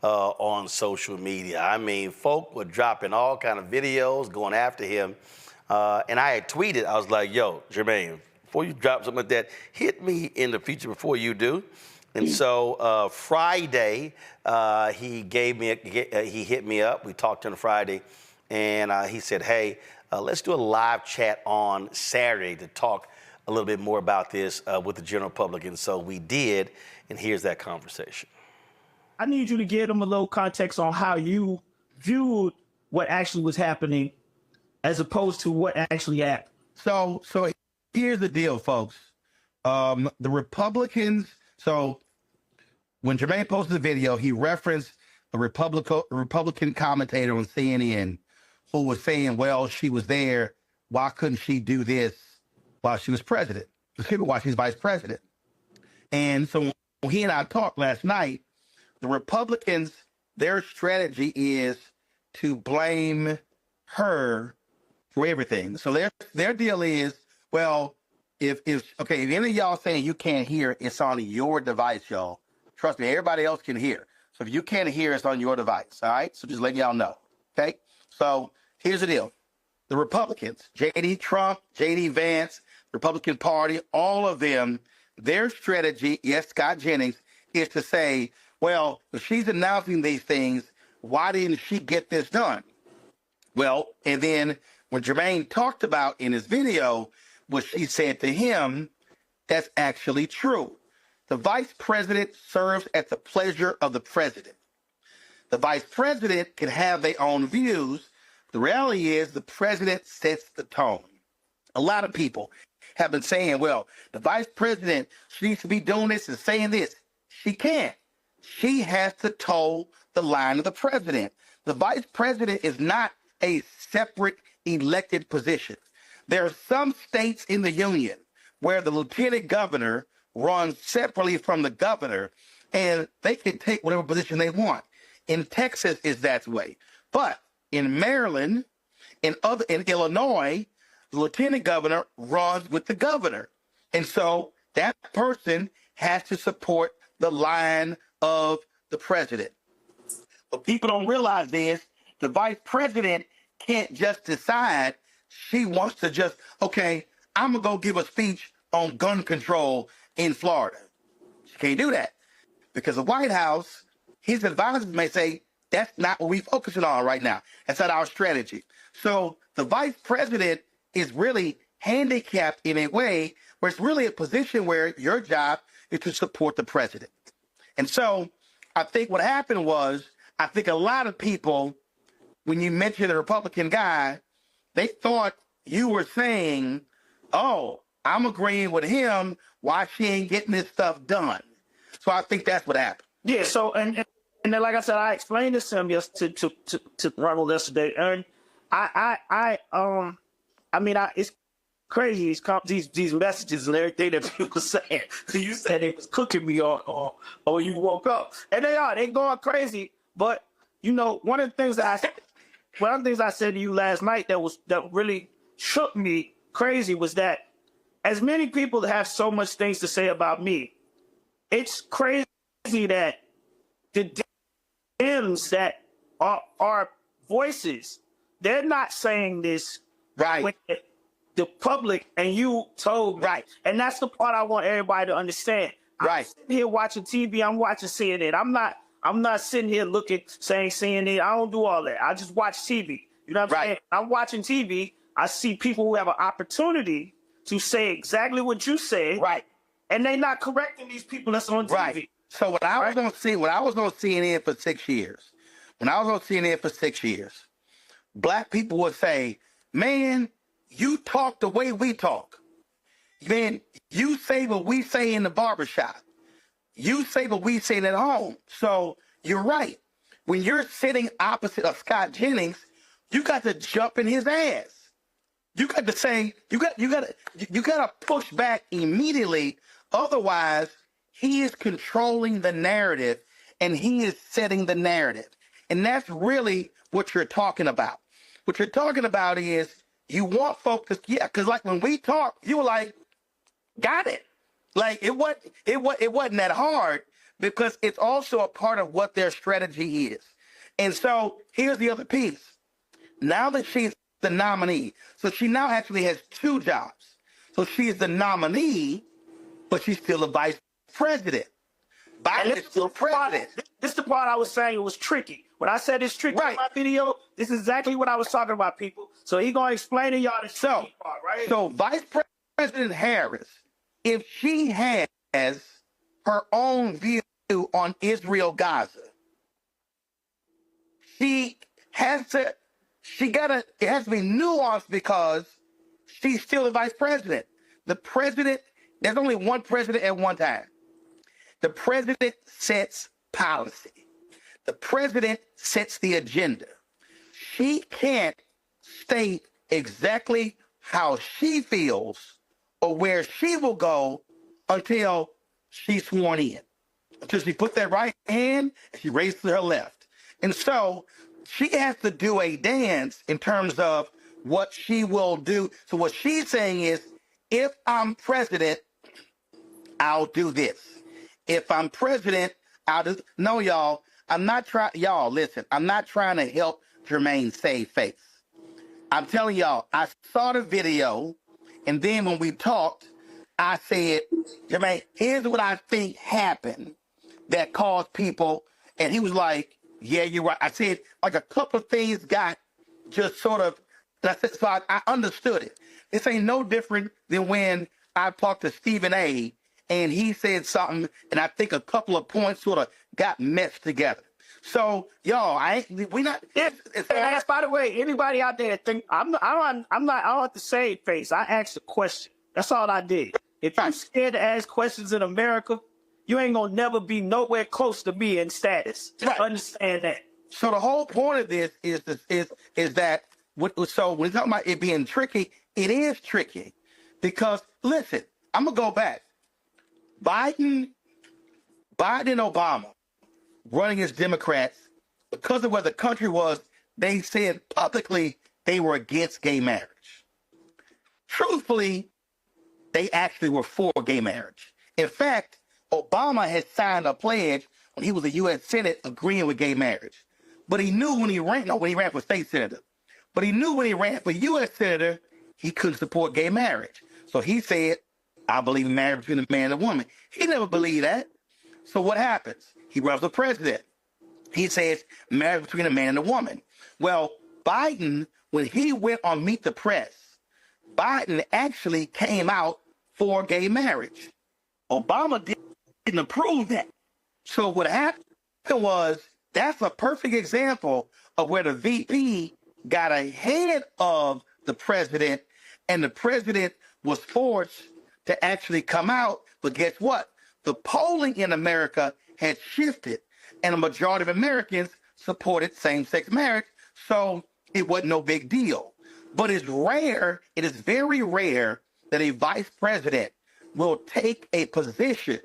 on social media. I mean, folk were dropping all kind of videos, going after him. And I had tweeted, I was like, yo, Jermaine, before you drop something like that, hit me in the future before you do. And so Friday, he hit me up. We talked on Friday, and he said, hey, let's do a live chat on Saturday to talk a little bit more about this with the general public. And so we did, and here's that conversation. I need you to give them a little context on how you viewed what actually was happening as opposed to what actually happened. So here's the deal, folks. The Republicans, so when Jermaine posted the video, he referenced a Republican commentator on CNN who was saying, well, she was there. Why couldn't she do this while she was president? While she's vice president. And so when he and I talked last night, the Republicans, their strategy is to blame her for everything. So their deal is, well, if any of y'all saying you can't hear, it's on your device, y'all. Trust me, everybody else can hear. So if you can't hear, it's on your device. All right. So just letting y'all know. Okay. So here's the deal. The Republicans, J.D. Trump, J.D. Vance, Republican Party, all of them, their strategy, yes, Scott Jennings, is to say, well, if she's announcing these things, why didn't she get this done? Well, and then when Jermaine talked about in his video what she said to him, that's actually true. The vice president serves at the pleasure of the president. The vice president can have their own views. The reality is the president sets the tone. A lot of people have been saying, well, the vice president, she needs to be doing this and saying this. She can't. She has to toe the line of the president. The vice president is not a separate elected position. There are some states in the union where the lieutenant governor runs separately from the governor, and they can take whatever position they want. In Texas, is that way. But in Maryland, in Illinois, the lieutenant governor runs with the governor. And so that person has to support the line of the president. What people don't realize is the vice president can't just decide she wants to just, okay, I'm going to go give a speech on gun control in Florida. She can't do that because the White House, his advisors may say, that's not what we're focusing on right now. That's not our strategy. So the vice president is really handicapped in a way where it's really a position where your job is to support the president. And so I think what happened was, I think a lot of people, when you mentioned the Republican guy, they thought you were saying, oh, I'm agreeing with him, why she ain't getting this stuff done. So I think that's what happened. Yeah, so, and then, like I said, I explained this to him to Ronald yesterday, and it's crazy, these messages and everything that people saying. You said they was cooking me or you woke up. And they going crazy. But, you know, one of the things I said to you last night that really shook me crazy was that as many people have so much things to say about me, it's crazy that the Dems that are voices, they're not saying this right. When the public and you told me. Right. And that's the part I want everybody to understand. Right. I'm sitting here watching TV, I'm watching CNN. I'm not sitting here saying CNN. I don't do all that. I just watch TV. You know what I'm saying? I'm watching TV. I see people who have an opportunity to say exactly what you said. Right. And they're not correcting these people that's on TV. Right. So when I was on CNN for 6 years, black people would say, man, you talk the way we talk. Man, you say what we say in the barbershop. You say what we say at home. So you're right. When you're sitting opposite of Scott Jennings, you got to jump in his ass. You got to say, you got to push back immediately. Otherwise, he is controlling the narrative and he is setting the narrative. And that's really what you're talking about. What you're talking about is you want folks to, because like when we talk, you were like, got it. Like it wasn't that hard because it's also a part of what their strategy is. And so here's the other piece. Now that she's the nominee, so she now actually has two jobs. So she is the nominee, but she's still a vice president. Biden is still president. This is the part I was saying it was tricky. When I said it's tricky in my video, this is exactly what I was talking about, people. So he's going to explain to y'all the tricky part, right? So Vice President Harris, if she has her own view on Israel-Gaza, it has to be nuanced because she's still the vice president. The president, there's only one president at one time. The president sets policy. The president sets the agenda. She can't state exactly how she feels or where she will go until she's sworn in. Until she put that right hand and she raises her left. And so she has to do a dance in terms of what she will do. So what she's saying is, if I'm president, I'll do this. If I'm president, I'll do. No, y'all, I'm not trying. Y'all, listen, I'm not trying to help Jermaine save face. I'm telling y'all, I saw the video, and then when we talked, I said, Jermaine, here's what I think happened that caused people, and he was like, yeah, you're right. I said, like a couple of things got just sort of, and I said, so I understood it. This ain't no different than when I talked to Stephen A., and he said something, and I think a couple of points sort of got meshed together. So, y'all, we not. That's, by the way, anybody out there that think I don't have to say face. I asked a question. That's all I did. If you're scared to ask questions in America, you ain't gonna never be nowhere close to me in status. Right. Understand that. So the whole point of this is that so when we're talking about it being tricky, it is tricky because listen, I'm gonna go back. Biden and Obama running as Democrats because of where the country was. They said publicly they were against gay marriage. Truthfully, they actually were for gay marriage. In fact, Obama had signed a pledge when he was a U.S. Senate agreeing with gay marriage. But he knew when he ran for state senator. But he knew when he ran for U.S. Senator, he couldn't support gay marriage. So he said, I believe in marriage between a man and a woman. He never believed that. So what happens? He runs for president. He says marriage between a man and a woman. Well, Biden, when he went on Meet the Press, Biden actually came out for gay marriage. Obama didn't approve that. So what happened was, that's a perfect example of where the VP got ahead of the president, and the president was forced to actually come out. But guess what? The polling in America had shifted, and a majority of Americans supported same-sex marriage, so it wasn't no big deal. But it's rare, it is very rare that a vice president will take a position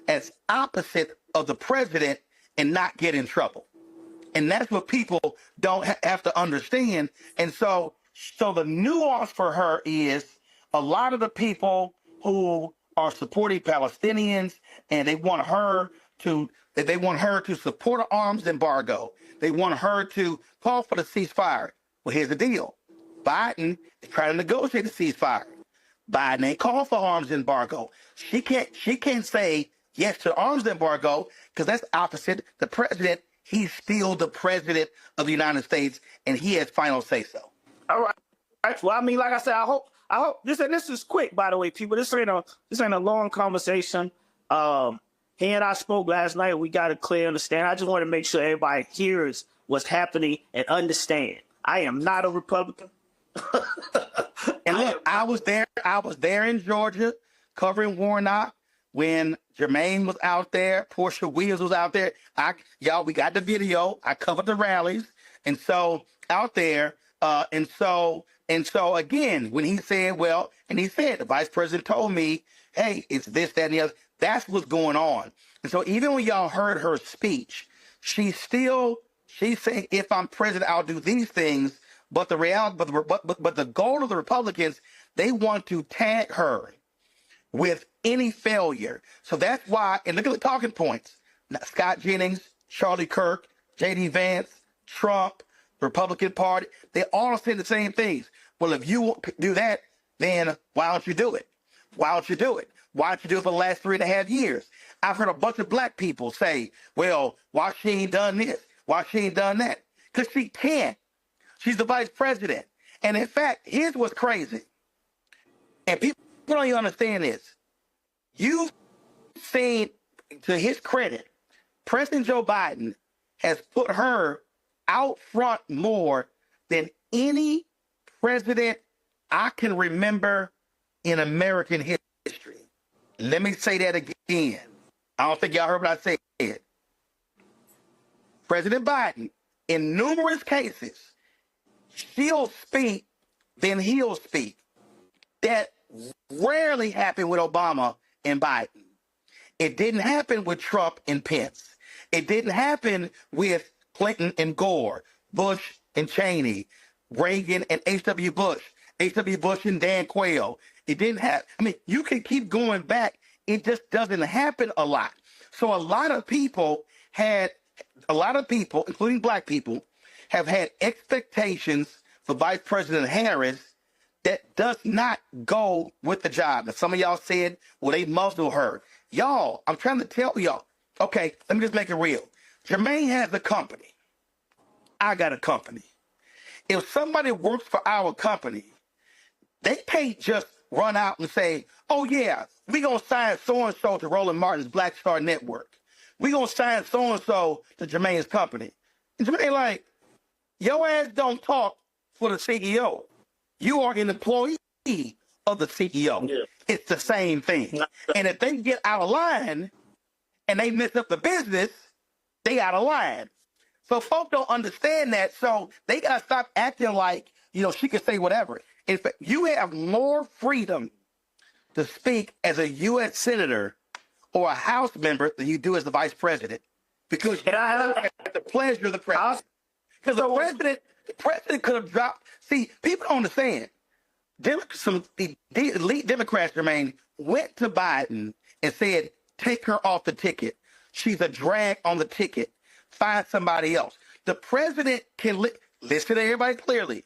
as opposite of the president and not get in trouble. And that's what people don't have to understand. And so the nuance for her is a lot of the people who are supporting Palestinians and they want her to support an arms embargo. They want her to call for the ceasefire. Well, here's the deal. Biden is trying to negotiate the ceasefire. Biden ain't called for arms embargo. She can't say yes to arms embargo because that's opposite the president. He's still the president of the United States, and he has final say so. All right. Well, I mean, like I said, I hope this is quick. By the way, people, this ain't a long conversation. He and I spoke last night. We got a clear understanding. I just want to make sure everybody hears what's happening and understand. I am not a Republican. And look, I was there in Georgia covering Warnock when Jermaine was out there, Portia Williams was out there. We got the video. I covered the rallies. And so out there, and so again, when he said, the vice president told me, hey, it's this, that, and the other. That's what's going on. And so even when y'all heard her speech, she's saying, if I'm president, I'll do these things. But the reality, but the goal of the Republicans, they want to tag her with any failure. So that's why, and look at the talking points. Scott Jennings, Charlie Kirk, J.D. Vance, Trump, the Republican Party, they all say the same things. Well, if you do that, then why don't you do it? Why don't you do it? Why don't you do it for the last 3.5 years? I've heard a bunch of black people say, well, why she ain't done this? Why she ain't done that? Because she can't. She's the vice president. And in fact, here's what's crazy. And people don't even understand this. You've seen, to his credit, President Joe Biden has put her out front more than any president I can remember in American history. Let me say that again. I don't think y'all heard what I said. President Biden, in numerous cases, she'll speak, then he'll speak. That rarely happened with Obama and Biden. It didn't happen with Trump and Pence. It didn't happen with Clinton and Gore, Bush and Cheney, Reagan and H.W. Bush and Dan Quayle. It didn't happen. I mean, you can keep going back. It just doesn't happen a lot. So a lot of people, including black people, have had expectations for Vice President Harris that does not go with the job. Now, some of y'all said, well, they muzzle her. Y'all, I'm trying to tell y'all. Okay, let me just make it real. Jermaine has a company. I got a company. If somebody works for our company, they can't just run out and say, oh, yeah, we're going to sign so-and-so to Roland Martin's Black Star Network. we gonna sign so-and-so to Jermaine's company. And Jermaine like, your ass don't talk for the CEO. You are an employee of the CEO. Yeah. It's the same thing. And if they get out of line and they mess up the business, they out of line. So folks don't understand that. So they got to stop acting like, she can say whatever. In fact, you have more freedom to speak as a U.S. Senator or a House member than you do as the Vice President. Because you have at the pleasure of the President. Because the President could have dropped. See, people don't understand. Some elite Democrats, Jermaine, went to Biden and said, take her off the ticket. She's a drag on the ticket. Find somebody else. The president can listen to everybody clearly.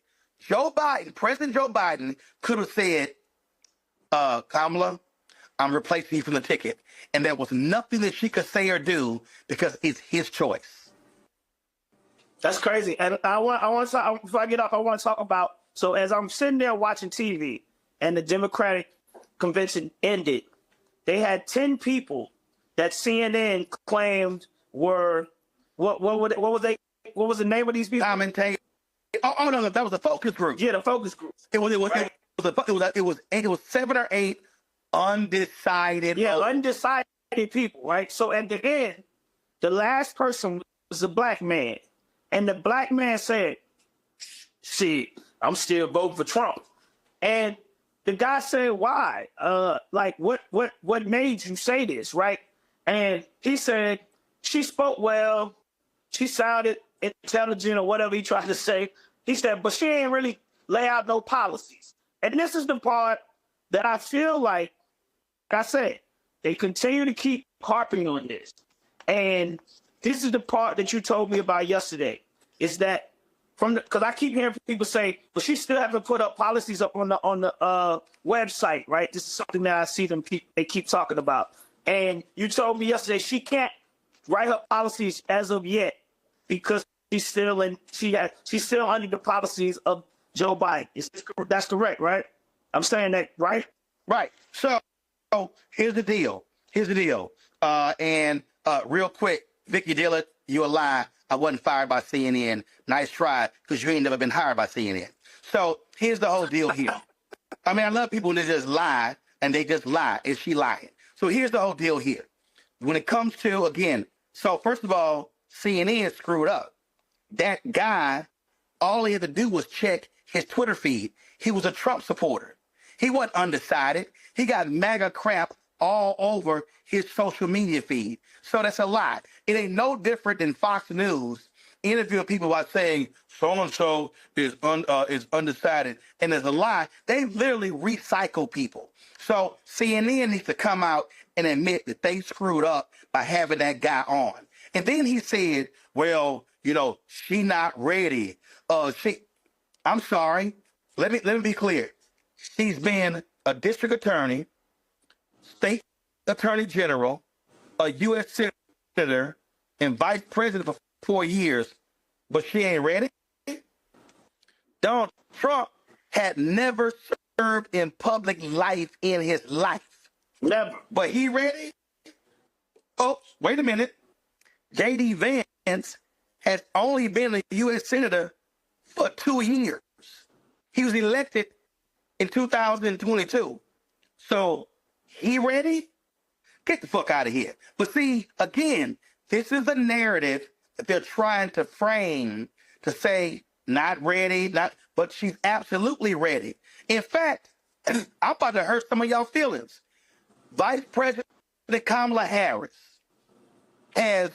President Joe Biden could have said, Kamala, I'm replacing you from the ticket. And there was nothing that she could say or do because it's his choice. That's crazy. And I want to, before I get off, I want to talk about, so as I'm sitting there watching TV and the Democratic convention ended, they had 10 people that CNN claimed were, what was the name of these people? Commentators. Oh no, that was a focus group. Yeah, the focus group. It was 7 or 8 undecided. Yeah, undecided people, right? So at the end, the last person was a black man. And the black man said, see, I'm still voting for Trump. And the guy said, why? What made you say this, right? And he said, she spoke well. She sounded intelligent or whatever he tried to say. He said, but she ain't really lay out no policies. And this is the part that I feel like I said, they continue to keep harping on this. And this is the part that you told me about yesterday, is that because I keep hearing people say, but she still hasn't put up policies up on the website, right? This is something that I see they keep talking about. And you told me yesterday she can't write her policies as of yet because she's still under the policies of Joe Biden. That's correct, right? I'm saying that, right? Right. So here's the deal. Real quick, Vicky Dillard, you a lie. I wasn't fired by CNN. Nice try, because you ain't never been hired by CNN. So here's the whole deal here. I mean, I love people that just lie, and they just lie. Is she lying? So here's the whole deal here. When it comes to, again, so first of all, CNN screwed up. That guy, all he had to do was check his Twitter feed. He was a Trump supporter. He wasn't undecided. He got MAGA crap all over his social media feed. So that's a lie. It ain't no different than Fox News interviewing people by saying so-and-so is undecided. And there's a lie. They literally recycle people. So CNN needs to come out and admit that they screwed up by having that guy on. And then he said, well, she not ready. I'm sorry. Let me be clear. She's been a district attorney, state attorney general, a U.S. senator, and vice president for 4 years, but she ain't ready? Donald Trump had never served in public life in his life. Never. But he ready? Oh, wait a minute. J.D. Vance has only been a U.S. senator for 2 years. He was elected in 2022. So he ready? Get the fuck out of here. But see, again, this is a narrative that they're trying to frame to say, not ready, but she's absolutely ready. In fact, I'm about to hurt some of y'all feelings. Vice President Kamala Harris has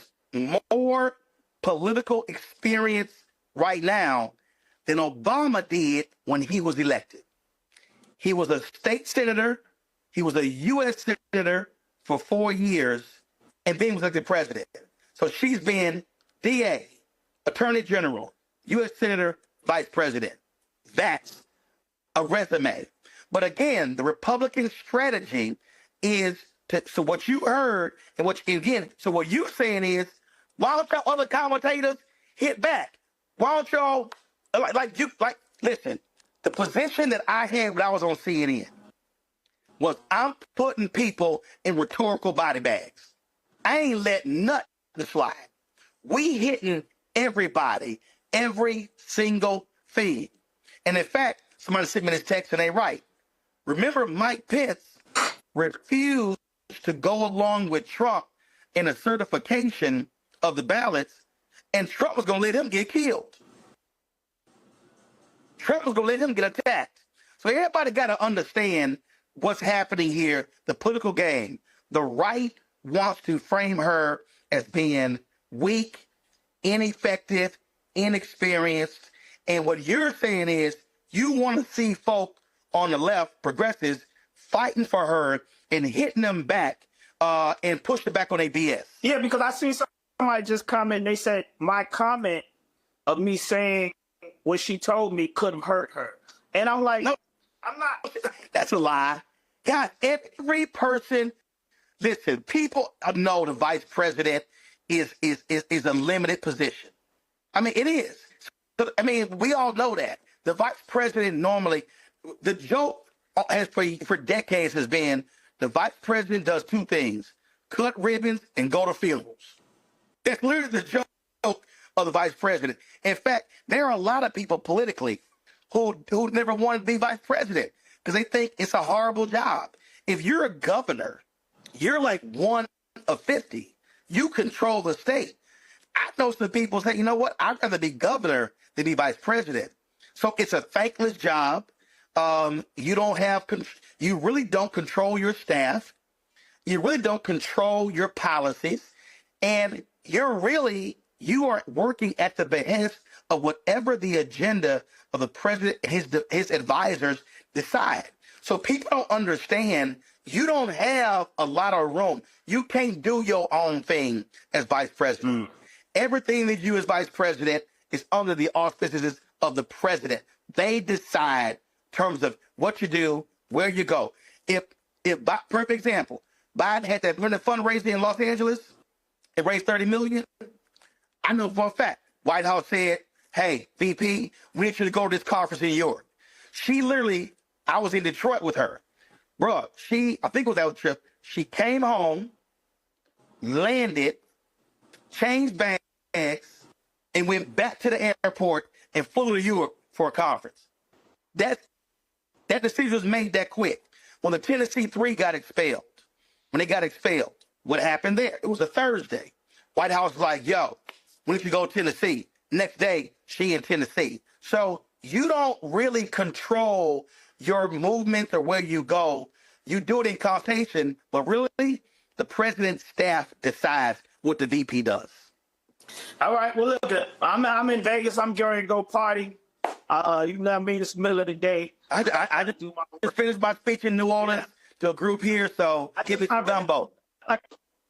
more political experience right now than Obama did when he was elected. He was a state senator. He was a U.S. senator for 4 years, and then was elected president. So she's been DA, Attorney General, U.S. Senator, Vice President. That's a resume. But again, the Republican strategy is so what you heard, and what you're saying is, why don't y'all other commentators hit back? Why don't y'all, listen, the position that I had when I was on CNN was I'm putting people in rhetorical body bags. I ain't let nothing the slide. We hitting everybody, every single thing. And in fact, somebody sent me this text and they right. Remember, Mike Pence refused to go along with Trump in a certification of the ballots, and Trump was going to let him get killed. Trump was going to let him get attacked. So everybody got to understand what's happening here, the political game. The right wants to frame her as being weak, ineffective, inexperienced. And what you're saying is you want to see folk on the left, progressives, fighting for her and hitting them back and pushing back on their BS. Yeah, because I see somebody just comment, they said my comment of me saying what she told me could have hurt her. And I'm like, no, I'm not. That's a lie. God, every person, listen, people know the vice president is a limited position. I mean, it is. I mean, we all know that. The vice president normally, the joke has for decades has been the vice president does two things: cut ribbons and go to funerals. That's literally the joke of the vice president. In fact, there are a lot of people politically who never wanted to be vice president because they think it's a horrible job. If you're a governor, you're like one of 50. You control the state. I know some people say, you know what? I'd rather be governor than be vice president. So it's a thankless job. You really don't control your staff. You really don't control your policies. And you are working at the behest of whatever the agenda of the president and his advisors decide. So people don't understand you don't have a lot of room. You can't do your own thing as vice president. Everything that you as vice president is under the auspices of the president. They decide in terms of what you do, where you go. If perfect example, Biden had that fundraiser in Los Angeles, it raised $30 million. I know for a fact, White House said, hey, VP, we need you to go to this conference in New York. She literally, I was in Detroit with her. Bruh, I think it was that trip. She came home, landed, changed bags, and went back to the airport and flew to Europe for a conference. That decision was made that quick. When the Tennessee 3 got expelled, what happened there? It was a Thursday. White House was like, yo, we need to go to Tennessee. Next day, she in Tennessee. So you don't really control your movements or where you go. You do it in consultation, but really, the president's staff decides what the VP does. All right, well, look, I'm in Vegas. I'm going to go party. You know what I mean? It's the middle of the day. I just finished my speech in New Orleans to a group here, so give it to Dumbo.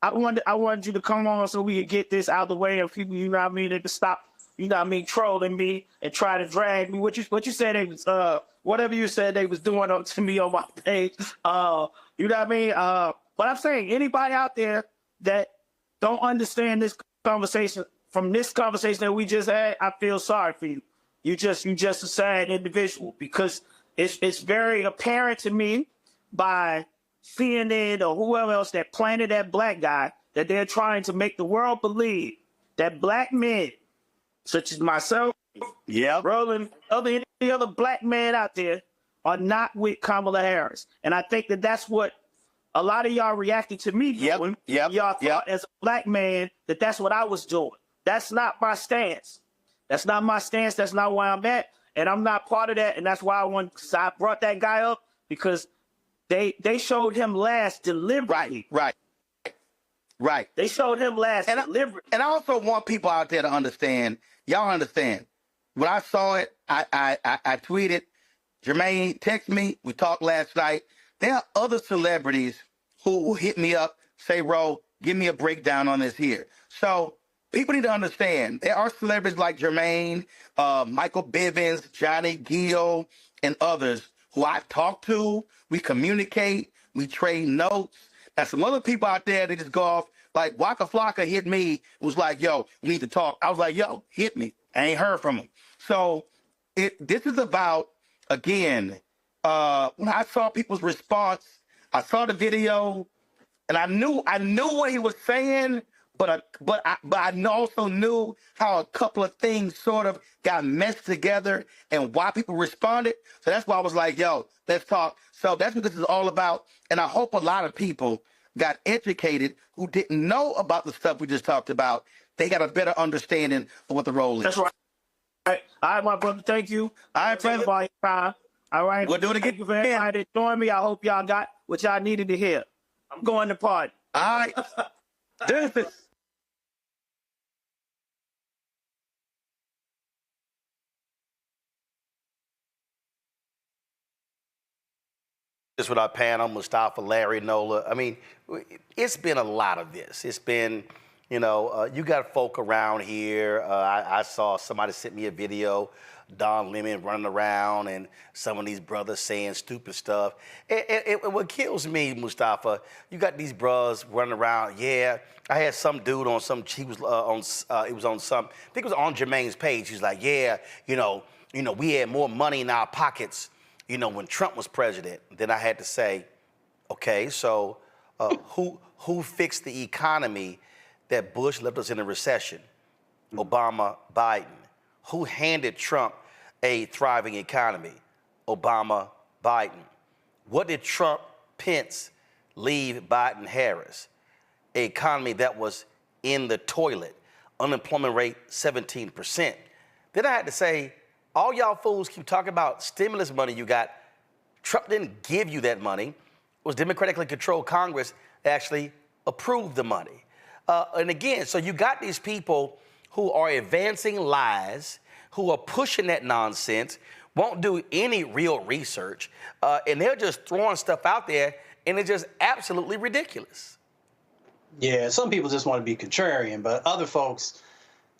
I wanted you to come on so we could get this out of the way and people, you know what I mean, they could stop, you know what I mean, trolling me and try to drag me. What you said they was whatever you said they was doing up to me on my page. You know what I mean? But I'm saying anybody out there that don't understand this conversation from this conversation that we just had, I feel sorry for you. You just a sad individual because it's very apparent to me by CNN or whoever else that planted that black guy that they're trying to make the world believe that black men, such as myself, Roland, any other black man out there, are not with Kamala Harris. And I think that that's what a lot of y'all reacted to me doing. Y'all thought as a black man that that's what I was doing. That's not my stance. That's not my stance. That's not where I'm at. And I'm not part of that. And that's why I brought that guy up because they showed him last deliberately. Right. They showed him last deliberately. And I also want people out there to understand, y'all understand. When I saw it, I tweeted, Jermaine texted me, we talked last night. There are other celebrities who will hit me up, say, Ro, give me a breakdown on this here. So people need to understand, there are celebrities like Jermaine, Michael Bivins, Johnny Gill, and others who I talk to, we communicate, we trade notes. Now, some other people out there, they just go off, like Waka Flocka hit me, was like, yo, we need to talk. I was like, yo, hit me. I ain't heard from him. So this is about, again, when I saw people's response, I saw the video, and I knew what he was saying, but I also knew how a couple of things sort of got meshed together and why people responded. So that's why I was like, yo, let's talk. So that's what this is all about. And I hope a lot of people got educated who didn't know about the stuff we just talked about. They got a better understanding of what the role is. That's right. All right, my brother, thank you. All right, President. All right. We'll do it again. Thank you for everybody that joined me. I hope y'all got what y'all needed to hear. I'm going to party. All right. Deuces. This with our panel, Mustafa, Larry, Nola. I mean, it's been a lot of this. It's been, you got folk around here. I saw somebody sent me a video, Don Lemon running around and some of these brothers saying stupid stuff. And what kills me, Mustafa, you got these brothers running around. Yeah, I had some dude on some, he was it was on some, I think it was on Jermaine's page. He's like, yeah, we had more money in our pockets, when Trump was president. Then I had to say, okay, so who fixed the economy that Bush left us in a recession? Obama, Biden. Who handed Trump a thriving economy? Obama, Biden. What did Trump, Pence leave Biden, Harris? An economy that was in the toilet, unemployment rate 17%. Then I had to say, all y'all fools keep talking about stimulus money you got. Trump didn't give you that money. It was democratically controlled Congress that actually approved the money. And again, so you got these people who are advancing lies, who are pushing that nonsense, won't do any real research, and they're just throwing stuff out there, and it's just absolutely ridiculous. Yeah, some people just want to be contrarian, but other folks,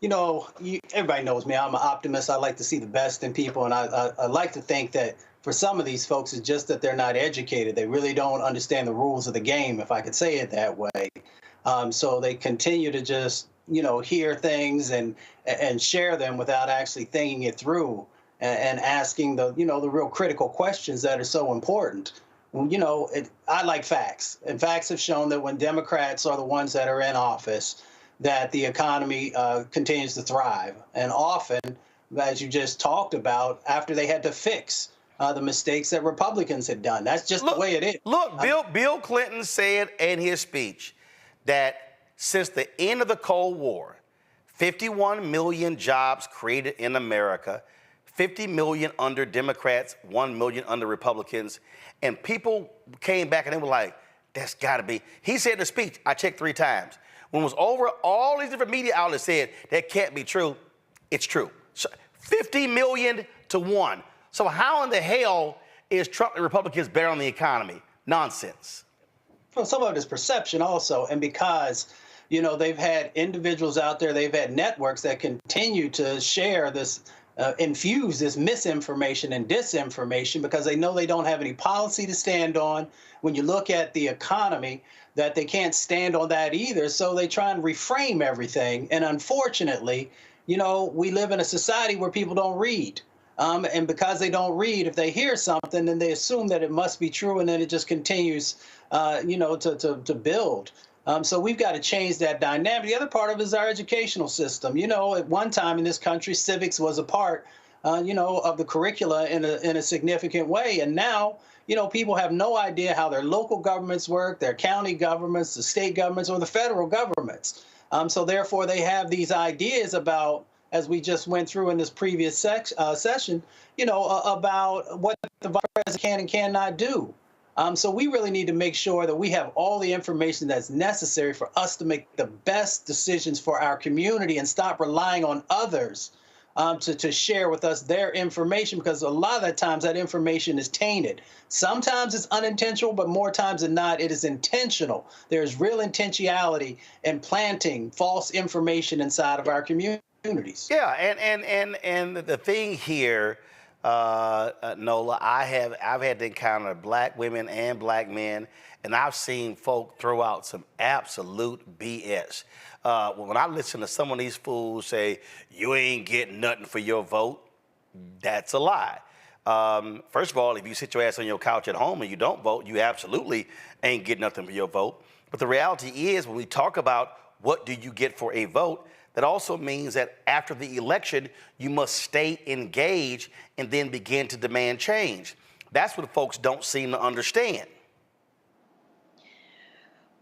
everybody knows me. I'm an optimist. I like to see the best in people, and I like to think that for some of these folks, it's just that they're not educated. They really don't understand the rules of the game, if I could say it that way. So they continue to just, hear things and share them without actually thinking it through and asking the real critical questions that are so important. I like facts, and facts have shown that when Democrats are the ones that are in office, that the economy continues to thrive. And often, as you just talked about, after they had to fix the mistakes that Republicans had done. That's just the way it is. Look, Bill Clinton said in his speech that since the end of the Cold War, 51 million jobs created in America, 50 million under Democrats, 1 million under Republicans, and people came back and they were like, that's got to be. He said in the speech, I checked 3 times. When it was over, all these different media outlets said that can't be true. It's true. So 50 million to 1. So how in the hell is Trump and Republicans better on the economy? Nonsense. Well, some of it is perception also, and because they've had individuals out there, they've had networks that continue to share this, infuse this misinformation and disinformation because they know they don't have any policy to stand on. When you look at the economy, that they can't stand on that either, so they try and reframe everything. And unfortunately, we live in a society where people don't read. And because they don't read, if they hear something, then they assume that it must be true, and then it just continues, to build. So we've got to change that dynamic. The other part of it is our educational system. At one time in this country, civics was a part, of the curricula in a significant way. And now, people have no idea how their local governments work, their county governments, the state governments, or the federal governments. So therefore, they have these ideas about, as we just went through in this previous session, about what the vice president can and cannot do. So we really need to make sure that we have all the information that's necessary for us to make the best decisions for our community and stop relying on others to share with us their information, because a lot of the times that information is tainted. Sometimes it's unintentional, but more times than not, it is intentional. There's real intentionality in planting false information inside of our communities. Yeah, and the thing here, Nola, I've had to encounter black women and black men, and I've seen folk throw out some absolute BS. When I listen to some of these fools say, you ain't getting nothing for your vote, that's a lie. First of all, if you sit your ass on your couch at home and you don't vote, you absolutely ain't getting nothing for your vote. But the reality is, when we talk about what do you get for a vote? That also means that after the election, you must stay engaged and then begin to demand change. That's what folks don't seem to understand.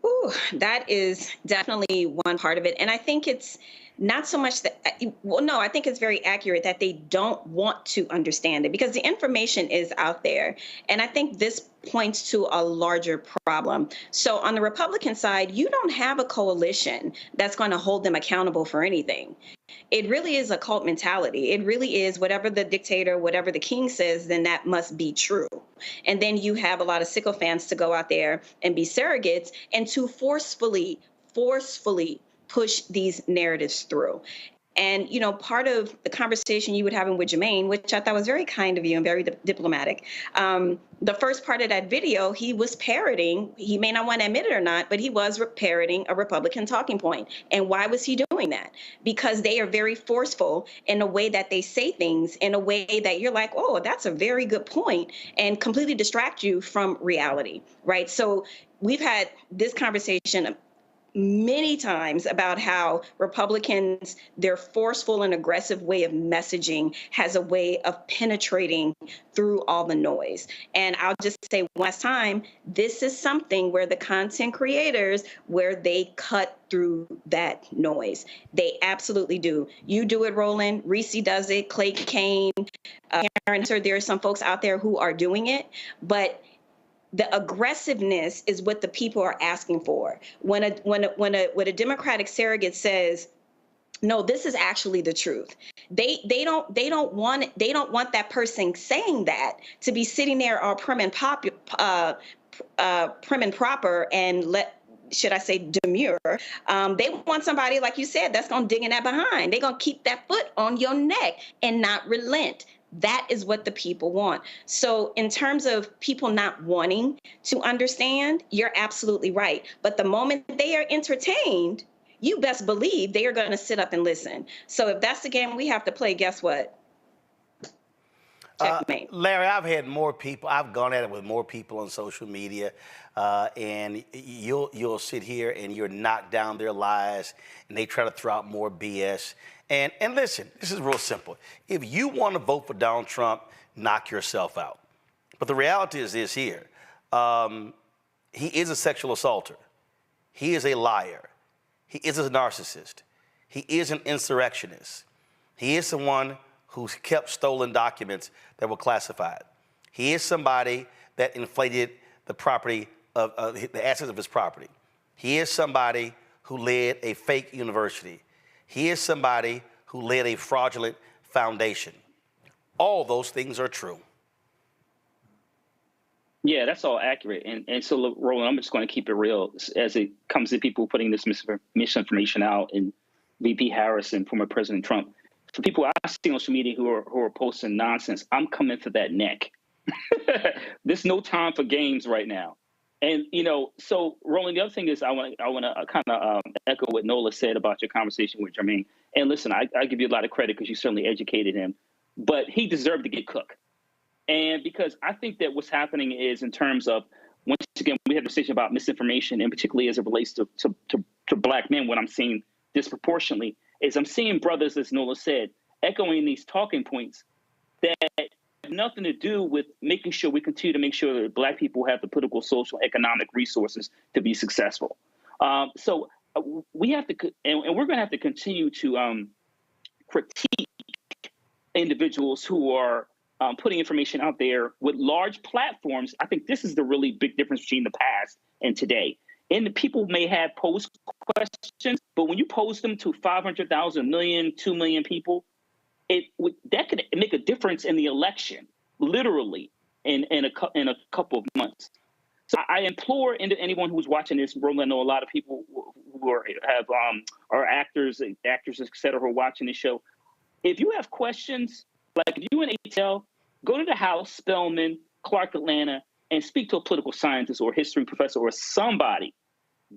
Ooh, that is definitely one part of it. And I think it's not so much that, well, no, I think it's very accurate that they don't want to understand it because the information is out there. And I think this points to a larger problem. So on the Republican side, you don't have a coalition that's going to hold them accountable for anything. It really is a cult mentality. It really is whatever the dictator, whatever the king says, then that must be true. And then you have a lot of sycophants to go out there and be surrogates and to forcefully push these narratives through. And, you know, part of the conversation you were having with Jermaine, which I thought was very kind of you and very diplomatic, the first part of that video, he was parroting, he may not want to admit it or not, but he was parroting a Republican talking point. And why was he doing that? Because they are very forceful in the way that they say things, in a way that you're like, oh, that's a very good point, and completely distract you from reality, right? So we've had this conversation many times about how Republicans, their forceful and aggressive way of messaging has a way of penetrating through all the noise. And I'll just say one last time, this is something where the content creators, where they cut through that noise. They absolutely do. You do it, Roland. Reese does it. Clay Kane, Karen, there are some folks out there who are doing it, but the aggressiveness is what the people are asking for. When a Democratic surrogate says, no, this is actually the truth, they don't want that person saying that to be sitting there all prim and proper and should I say demure. They want somebody, like you said, that's going to dig in that behind. They're going to keep that foot on your neck and not relent. That is what the people want. So in terms of people not wanting to understand, you're absolutely right. But the moment they are entertained, you best believe they are going to sit up and listen. So if that's the game we have to play, guess what? Checkmate. Larry, I've gone at it with more people on social media, and you'll sit here and you're knock down their lies, and they try to throw out more BS. And listen, this is real simple. If you want to vote for Donald Trump, knock yourself out. But the reality is this here. He is a sexual assaulter. He is a liar. He is a narcissist. He is an insurrectionist. He is someone who kept stolen documents that were classified. He is somebody that inflated the property of the assets of his property. He is somebody who led a fake university. He is somebody who led a fraudulent foundation. All those things are true. Yeah, that's all accurate. And so, Roland, I'm just going to keep it real as it comes to people putting this misinformation out, and VP Harris and former President Trump. For people I see on social media who are posting nonsense, I'm coming for that neck. There's no time for games right now. And, you know, so, Roland, the other thing is I want to kind of echo what Nola said about your conversation with Jermaine. And listen, I give you a lot of credit because you certainly educated him, but he deserved to get cooked. And because I think that what's happening is, in terms of, once again, we had a decision about misinformation, and particularly as it relates to Black men, what I'm seeing disproportionately is I'm seeing brothers, as Nola said, echoing these talking points that have nothing to do with making sure we continue to make sure that Black people have the political, social, economic resources to be successful. So we have to, and we're going to have to continue to critique individuals who are putting information out there with large platforms. I think this is the really big difference between the past and today. And the people may have posed questions, but when you pose them to 500,000, million, 2 million people, that could make a difference in the election, literally, in a couple of months. So I implore anyone who's watching this, Roland, I know a lot of people who are actors, et cetera, who are watching this show. If you have questions, like if you in ATL, go to the House, Spelman, Clark, Atlanta, and speak to a political scientist or a history professor or somebody.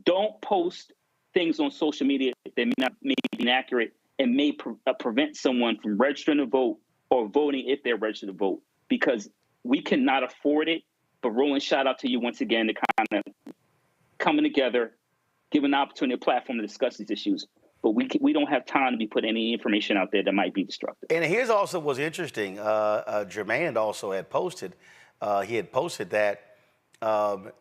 Don't post things on social media that may be inaccurate and may prevent someone from registering to vote or voting if they're registered to vote, because we cannot afford it. But Roland, shout out to you once again to kind of coming together given an opportunity, a platform to discuss these issues. But we don't have time to be putting any information out there that might be destructive. And here's also what's interesting. Jermaine also had posted, that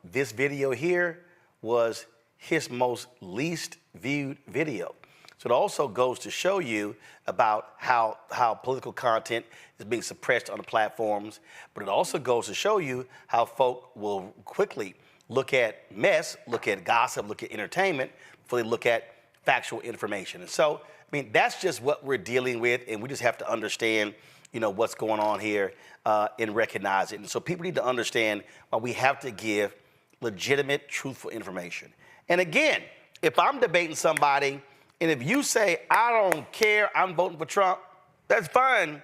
this video here was his most least viewed video. So it also goes to show you about how political content is being suppressed on the platforms, but it also goes to show you how folk will quickly look at mess, look at gossip, look at entertainment, before they look at factual information. And so, I mean, that's just what we're dealing with, and we just have to understand, what's going on here and recognize it. And so people need to understand why we have to give legitimate, truthful information. And again, if I'm debating somebody, and if you say, I don't care, I'm voting for Trump, that's fine.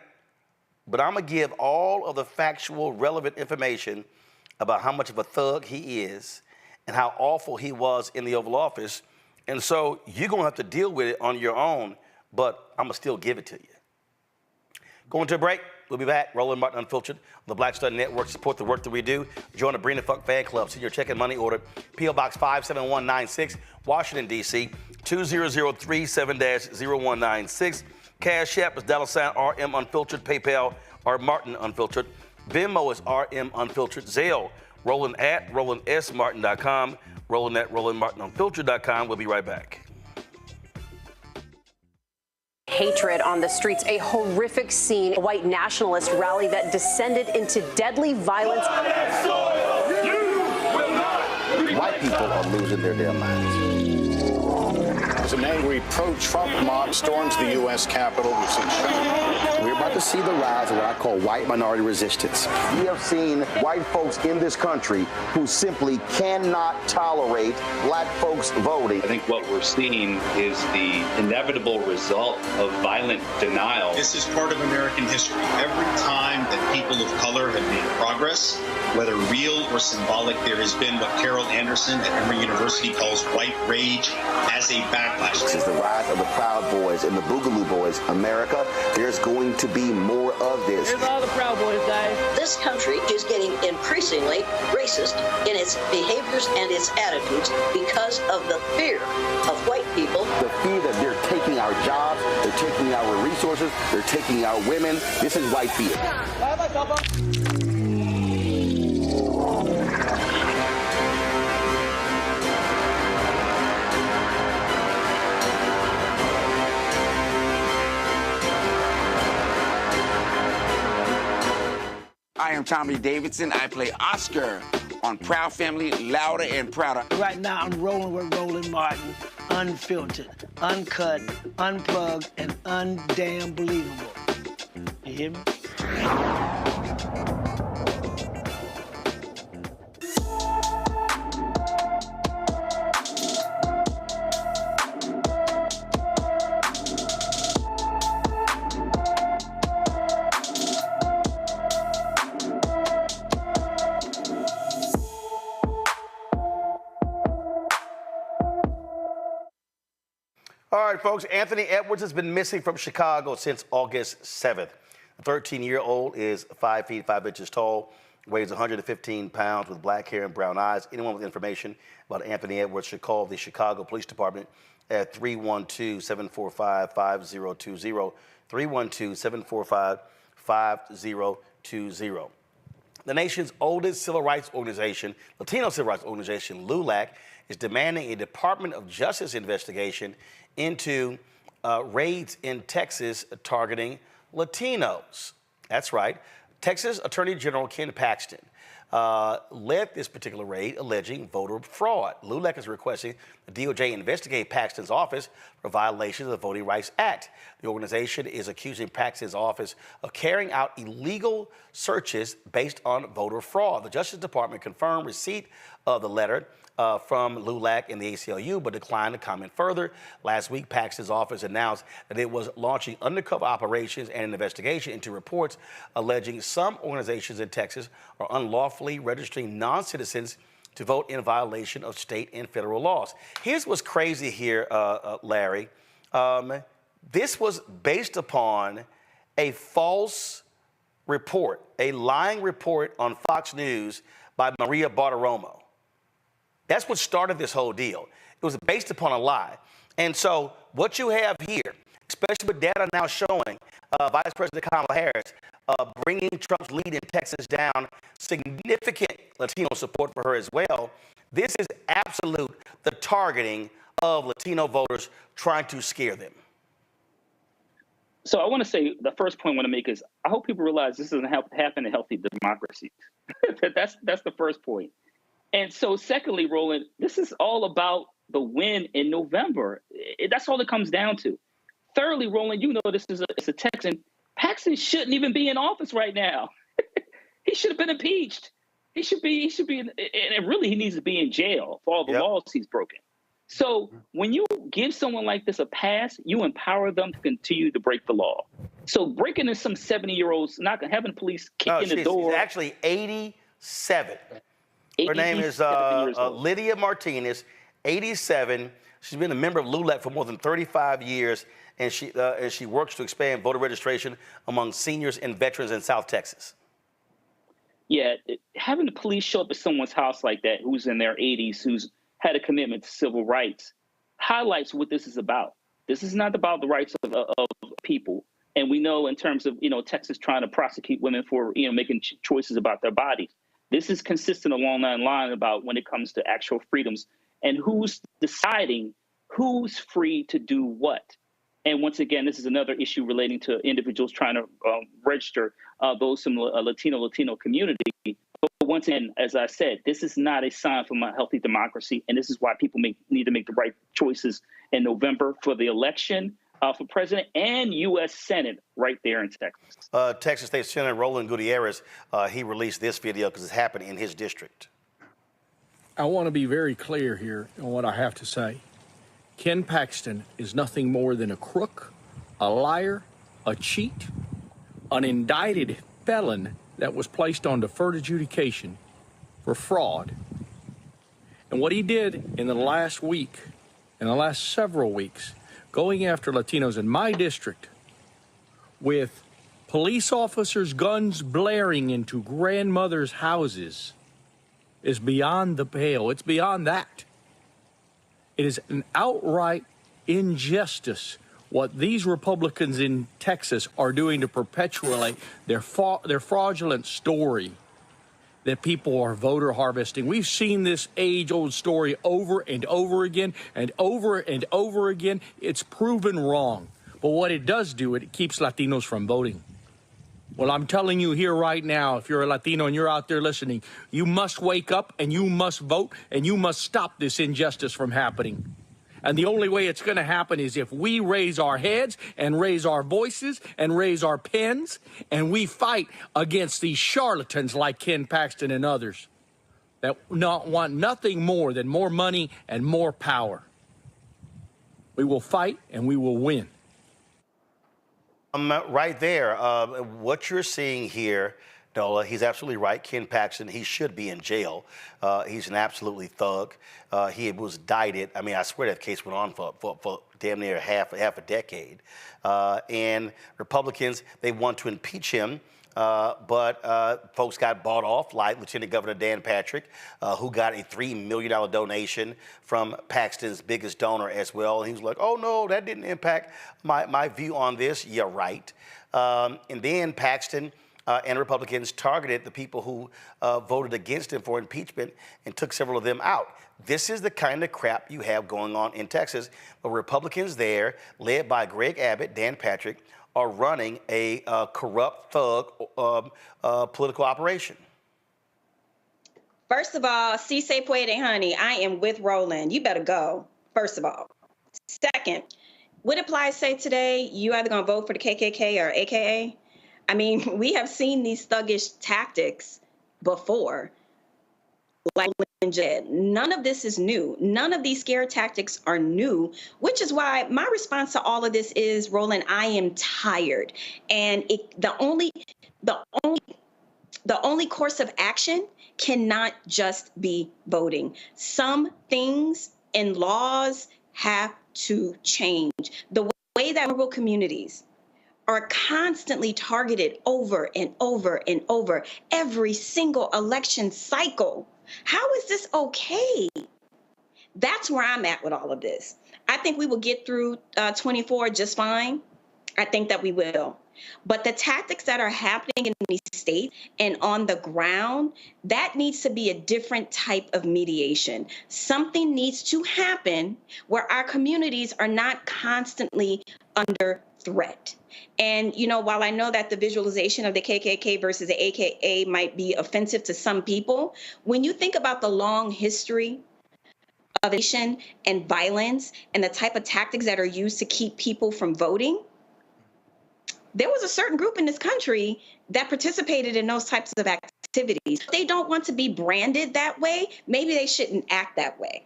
But I'm going to give all of the factual, relevant information about how much of a thug he is and how awful he was in the Oval Office. And so you're going to have to deal with it on your own, but I'm going to still give it to you. Going to a break. We'll be back. Roland Martin Unfiltered on the Black Star Network. Support the work that we do. Join the Brina Funk Fan Club. Send your check and money order. P.O. Box 57196, Washington, D.C. 20037-0196. Cash App is $RM Unfiltered. PayPal, R Martin Unfiltered. Venmo is RM Unfiltered. Zelle, Roland at RolandSMartin.com. Roland at RolandMartinUnfiltered.com. We'll be right back. Hatred on the streets, a horrific scene, a white nationalist rally that descended into deadly violence. White people are losing their damn minds. As an angry pro-Trump mob storms the U.S. Capitol, we're about to see the rise of what I call white minority resistance. We have seen white folks in this country who simply cannot tolerate black folks voting. I think what we're seeing is the inevitable result of violent denial. This is part of American history. Every time that people of color have made progress, whether real or symbolic, there has been what Carol Anderson at Emory University calls white rage as a backlash. This is the rise of the Proud Boys and the Boogaloo Boys. America, there's going to be more of this. Here's all the Proud Boys, guys. This country is getting increasingly racist in its behaviors and its attitudes because of the fear of white people. The fear that they're taking our jobs, they're taking our resources, they're taking our women. This is white fear. I am Tommy Davidson. I play Oscar on Proud Family, Louder and Prouder. Right now, I'm rolling with Roland Martin, unfiltered, uncut, unplugged, and undamn believable. You hear me? All right, folks, Anthony Edwards has been missing from Chicago since August 7th. The 13-year-old is 5 feet 5 inches tall, weighs 115 pounds with black hair and brown eyes. Anyone with information about Anthony Edwards should call the Chicago Police Department at 312-745-5020, 312-745-5020. The nation's oldest civil rights organization, Latino civil rights organization, LULAC, is demanding a Department of Justice investigation into raids in Texas targeting Latinos. That's right. Texas Attorney General Ken Paxton led this particular raid alleging voter fraud. LULAC is requesting the DOJ investigate Paxton's office for violations of the Voting Rights Act. The organization is accusing Paxton's office of carrying out illegal searches based on voter fraud. The Justice Department confirmed receipt of the letter from LULAC and the ACLU, but declined to comment further. Last week, Paxton's office announced that it was launching undercover operations and an investigation into reports alleging some organizations in Texas are unlawfully registering non-citizens to vote in violation of state and federal laws. Here's what's crazy here, Larry. This was based upon a false report, a lying report on Fox News by Maria Bartiromo. That's what started this whole deal. It was based upon a lie. And so what you have here, especially with data now showing Vice President Kamala Harris bringing Trump's lead in Texas down, significant Latino support for her as well. This is absolute the targeting of Latino voters, trying to scare them. So I want to say the first point I want to make is I hope people realize this doesn't happen in healthy democracies. That's the first point. And so secondly, Roland, this is all about the win in November. That's all it comes down to. Thirdly, Roland, you know this is a Texan. Paxton shouldn't even be in office right now. He should have been impeached. He should be, and really he needs to be in jail for all the laws he's broken. So when you give someone like this a pass, you empower them to continue to break the law. So breaking in some 70-year-olds, not having the police kick in the door. She's actually 87. Her name is Lydia Martinez, 87. She's been a member of LULAC for more than 35 years, and she works to expand voter registration among seniors and veterans in South Texas. Yeah, having the police show up at someone's house like that, who's in their 80s, who's had a commitment to civil rights, highlights what this is about. This is not about the rights of people. And we know in terms of, Texas trying to prosecute women for, making choices about their bodies. This is consistent along that line about when it comes to actual freedoms and who's deciding who's free to do what. And once again, this is another issue relating to individuals trying to register those from the Latino community. But once again, as I said, this is not a sign from a healthy democracy. And this is why people need to make the right choices in November for the election for president and U.S. Senate right there in Texas. Texas State Senator Roland Gutierrez, he released this video because it's happening in his district. I want to be very clear here on what I have to say. Ken Paxton is nothing more than a crook, a liar, a cheat, an indicted felon that was placed on deferred adjudication for fraud. And what he did in the last week, in the last several weeks, going after Latinos in my district with police officers' guns blaring into grandmothers' houses is beyond the pale. It's beyond that. It is an outright injustice what these Republicans in Texas are doing to perpetuate their fraudulent story that people are voter harvesting. We've seen this age-old story over and over again and over and over again. It's proven wrong. But what it does do, it keeps Latinos from voting. Well, I'm telling you here right now, if you're a Latino and you're out there listening, you must wake up and you must vote and you must stop this injustice from happening. And the only way it's going to happen is if we raise our heads and raise our voices and raise our pens and we fight against these charlatans like Ken Paxton and others that want nothing more than more money and more power. We will fight and we will win. Right there, what you're seeing here, Nola, he's absolutely right. Ken Paxton, he should be in jail. He's an absolutely thug. He was indicted. I mean, I swear that case went on for damn near half a decade. And Republicans, they want to impeach him. But folks got bought off, like Lieutenant Governor Dan Patrick, who got a $3 million donation from Paxton's biggest donor as well. And he was like, oh, no, that didn't impact my view on this. You're right. And then Paxton and Republicans targeted the people who voted against him for impeachment and took several of them out. This is the kind of crap you have going on in Texas. But Republicans there, led by Greg Abbott, Dan Patrick, are running a corrupt thug political operation. First of all, si se puede, honey, I am with Roland. You better go, first of all. Second, what did Ply say today? You either going to vote for the KKK or AKA? I mean, we have seen these thuggish tactics before. Like none of this is new. None of these scare tactics are new, which is why my response to all of this is, Roland, I am tired. And the only course of action cannot just be voting. Some things and laws have to change. The way that rural communities are constantly targeted over and over and over every single election cycle. How is this okay? That's where I'm at with all of this. I think we will get through 24 just fine. I think that we will. But the tactics that are happening in these states and on the ground, that needs to be a different type of mediation. Something needs to happen where our communities are not constantly under threat. And, you know, while I know that the visualization of the KKK versus the AKA might be offensive to some people, when you think about the long history of nation and violence and the type of tactics that are used to keep people from voting, there was a certain group in this country that participated in those types of activities. If they don't want to be branded that way, maybe they shouldn't act that way.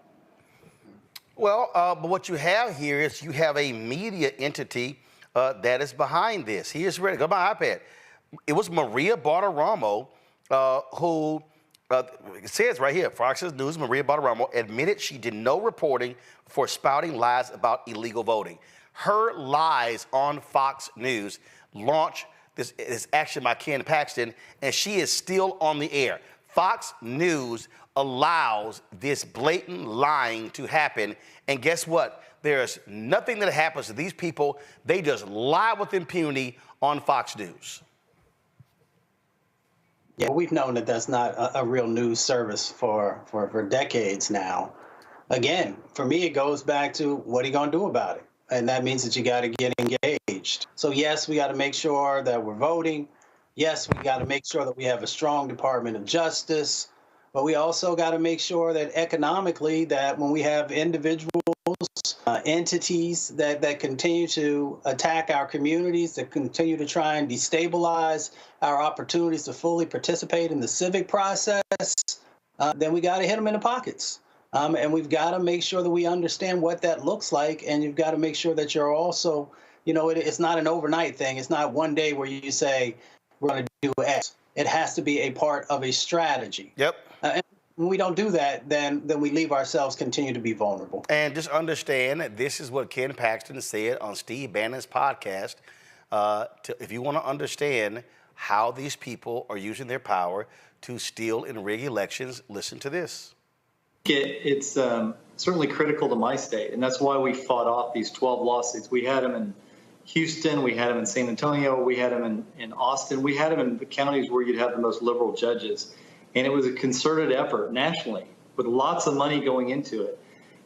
Well, but what you have here is you have a media entity that is behind this. Here's ready. Go to my iPad. It was Maria Bartiromo who, it says right here, Fox News, Maria Bartiromo admitted she did no reporting for spouting lies about illegal voting. Her lies on Fox News launched this action by Ken Paxton, and she is still on the air. Fox News allows this blatant lying to happen, and guess what? There's nothing that happens to these people. They just lie with impunity on Fox News. Yeah, we've known that that's not a real news service for decades now. Again, for me, it goes back to what are you going to do about it? And that means that you got to get engaged. So, yes, we got to make sure that we're voting. Yes, we got to make sure that we have a strong Department of Justice. But we also got to make sure that economically, that when we have individuals, entities that continue to attack our communities, that continue to try and destabilize our opportunities to fully participate in the civic process, then we got to hit them in the pockets. And we've got to make sure that we understand what that looks like. And you've got to make sure that you're also, you know, it's not an overnight thing. It's not one day where you say, we're going to do X. It has to be a part of a strategy. Yep. And when we don't do that, then we leave ourselves continue to be vulnerable. And just understand that this is what Ken Paxton said on Steve Bannon's podcast. If you want to understand how these people are using their power to steal and rig elections, listen to this. It's certainly critical to my state, and that's why we fought off these 12 lawsuits. We had them in Houston, we had them in San Antonio, we had them in Austin, we had them in the counties where you'd have the most liberal judges. And it was a concerted effort nationally with lots of money going into it.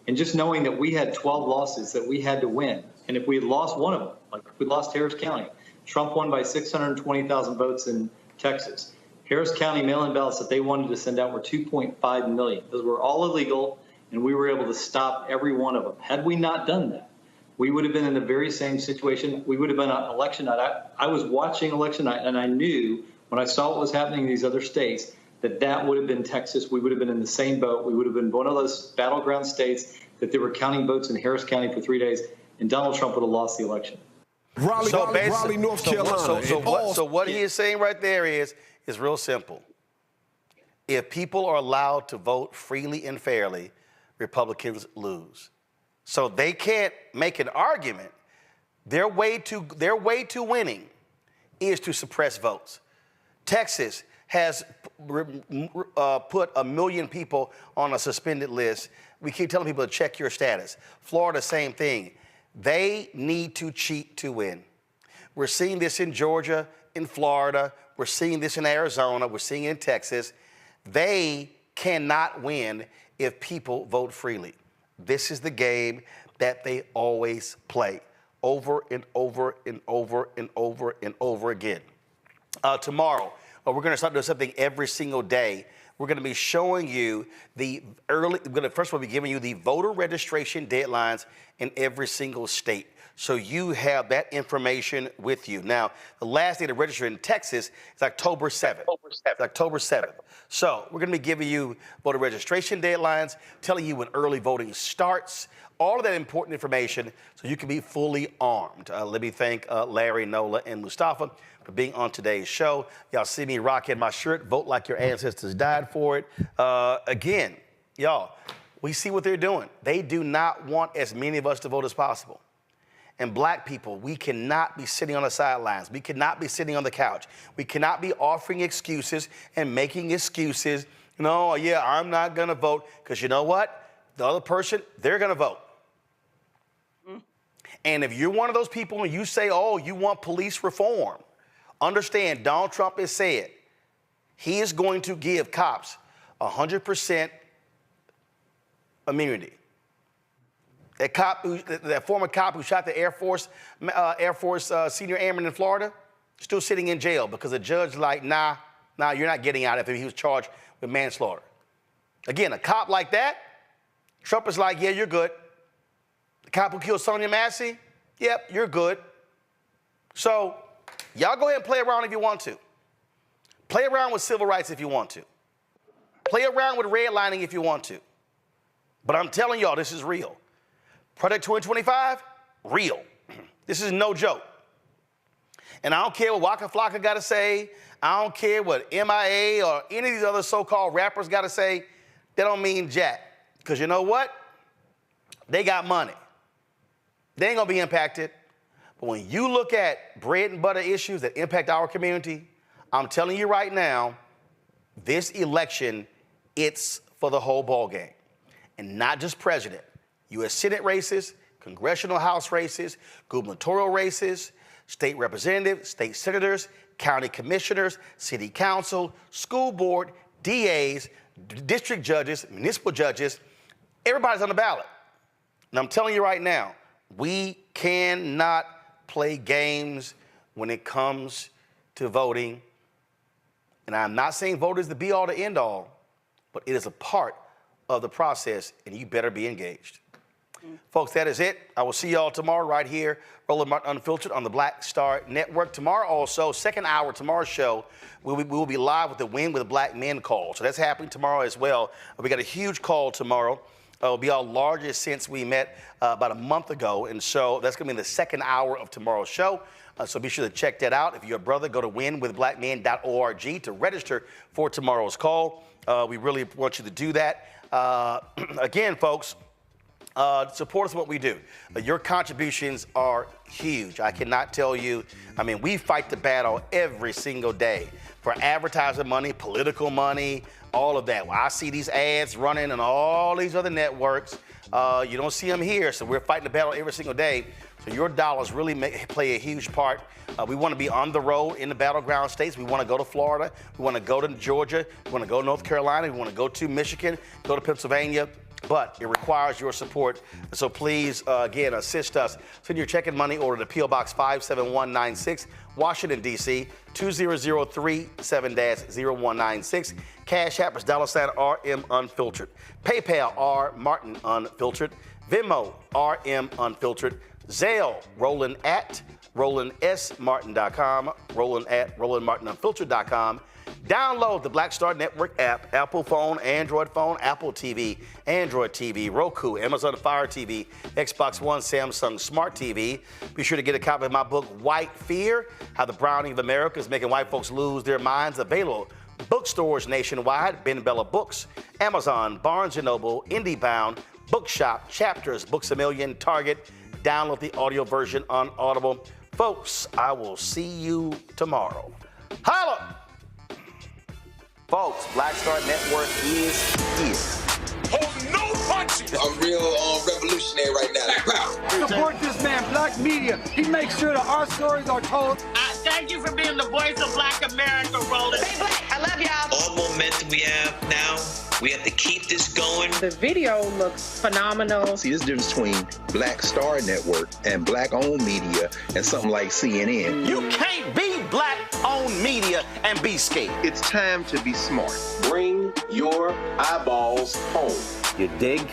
And just knowing that we had 12 lawsuits that we had to win. And if we had lost one of them, like we lost Harris County, Trump won by 620,000 votes in Texas. Harris County mail-in ballots that they wanted to send out were 2.5 million. Those were all illegal, and we were able to stop every one of them. Had we not done that, we would have been in the very same situation. We would have been on election night. I was watching election night, and I knew when I saw what was happening in these other states that would have been Texas. We would have been in the same boat. We would have been one of those battleground states that they were counting votes in Harris County for 3 days, and Donald Trump would have lost the election. Raleigh, North Carolina. So what he is saying right there is real simple. If people are allowed to vote freely and fairly, Republicans lose. So they can't make an argument. Their way to winning is to suppress votes. Texas has put 1 million people on a suspended list. We keep telling people to check your status. Florida, same thing. They need to cheat to win. We're seeing this in Georgia, in Florida. We're seeing this in Arizona. We're seeing it in Texas. They cannot win if people vote freely. This is the game that they always play over and over and over and over and over again. Tomorrow, we're going to start doing something every single day. We're going to be showing you first of all, be giving you the voter registration deadlines in every single state. So you have that information with you. Now, the last day to register in Texas is October 7th. It's October 7th. So we're going to be giving you voter registration deadlines, telling you when early voting starts, all of that important information so you can be fully armed. Let me thank Larry, Nola, and Mustafa for being on today's show. Y'all see me rocking my shirt, Vote Like Your Ancestors Died For It. Again, y'all, we see what they're doing. They do not want as many of us to vote as possible. And black people, we cannot be sitting on the sidelines. We cannot be sitting on the couch. We cannot be offering excuses and making excuses. No, yeah, I'm not going to vote. Because you know what? the other person, they're going to vote. And if you're one of those people and you say, oh, you want police reform, understand Donald Trump has said he is going to give cops 100% immunity. That former cop who shot the Air Force senior airman in Florida, still sitting in jail because the judge like, nah, you're not getting out after he was charged with manslaughter. Again, a cop like that, Trump is like, yeah, you're good. The cop who killed Sonia Massey, yep, you're good. So y'all go ahead and play around if you want to. Play around with civil rights if you want to. Play around with redlining if you want to. But I'm telling y'all, this is real. Project 2025, real. This is no joke. And I don't care what Waka Flocka got to say. I don't care what MIA or any of these other so-called rappers got to say. They don't mean jack. Because you know what? They got money. They ain't going to be impacted. But when you look at bread and butter issues that impact our community, I'm telling you right now, this election, it's for the whole ballgame. And not just president. U.S. Senate races, congressional House races, gubernatorial races, state representatives, state senators, county commissioners, city council, school board, DAs, district judges, municipal judges, everybody's on the ballot. And I'm telling you right now, we cannot play games when it comes to voting. And I'm not saying vote is the be-all to end all, but it is a part of the process, and you better be engaged. Folks, that is it. I will see y'all tomorrow right here, Roland Martin Unfiltered on the Black Star Network. Tomorrow also, second hour, tomorrow's show, we will be live with the Win with Black Men call. So that's happening tomorrow as well. We got a huge call tomorrow. It'll be our largest since we met about a month ago. And so that's going to be in the second hour of tomorrow's show. So be sure to check that out. If you're a brother, go to winwithblackmen.org to register for tomorrow's call. We really want you to do that. Again, folks, support us in what we do. Your contributions are huge. I cannot tell you. I mean, we fight the battle every single day for advertising money, political money, all of that. Well, I see these ads running on all these other networks. You don't see them here, so we're fighting the battle every single day. So your dollars really play a huge part. We want to be on the road in the battleground states. We want to go to Florida. We want to go to Georgia. We want to go to North Carolina. We want to go to Michigan, go to Pennsylvania. But it requires your support. So please, again, assist us. Send your check and money order to P.O. Box 57196, Washington, D.C., 20037-0196. Cash App is $RM Unfiltered. PayPal, R Martin Unfiltered. Venmo, RM Unfiltered. Zelle, Roland at RolandSMartin.com. Roland at RolandMartinUnfiltered.com. Download the Black Star Network app, Apple phone, Android phone, Apple TV, Android TV, Roku, Amazon Fire TV, Xbox One, Samsung Smart TV. Be sure to get a copy of my book, White Fear, How the Browning of America is Making White Folks Lose Their Minds. Available bookstores nationwide, Ben Bella Books, Amazon, Barnes & Noble, IndieBound, Bookshop, Chapters, Books A Million, Target. Download the audio version on Audible. Folks, I will see you tomorrow. Holla! Folks, Black Star Network is here. Hold no punches! I'm real revolutionary right now. Support this man, Black Media. He makes sure that our stories are told. Thank you for being the voice of Black America, Roland. Stay black. I love y'all. All momentum we have now, we have to keep this going. The video looks phenomenal. See, there's a difference between Black Star Network and Black-owned media and something like CNN. You can't be Black-owned media and be scared. It's time to be smart. Bring your eyeballs home. You dig?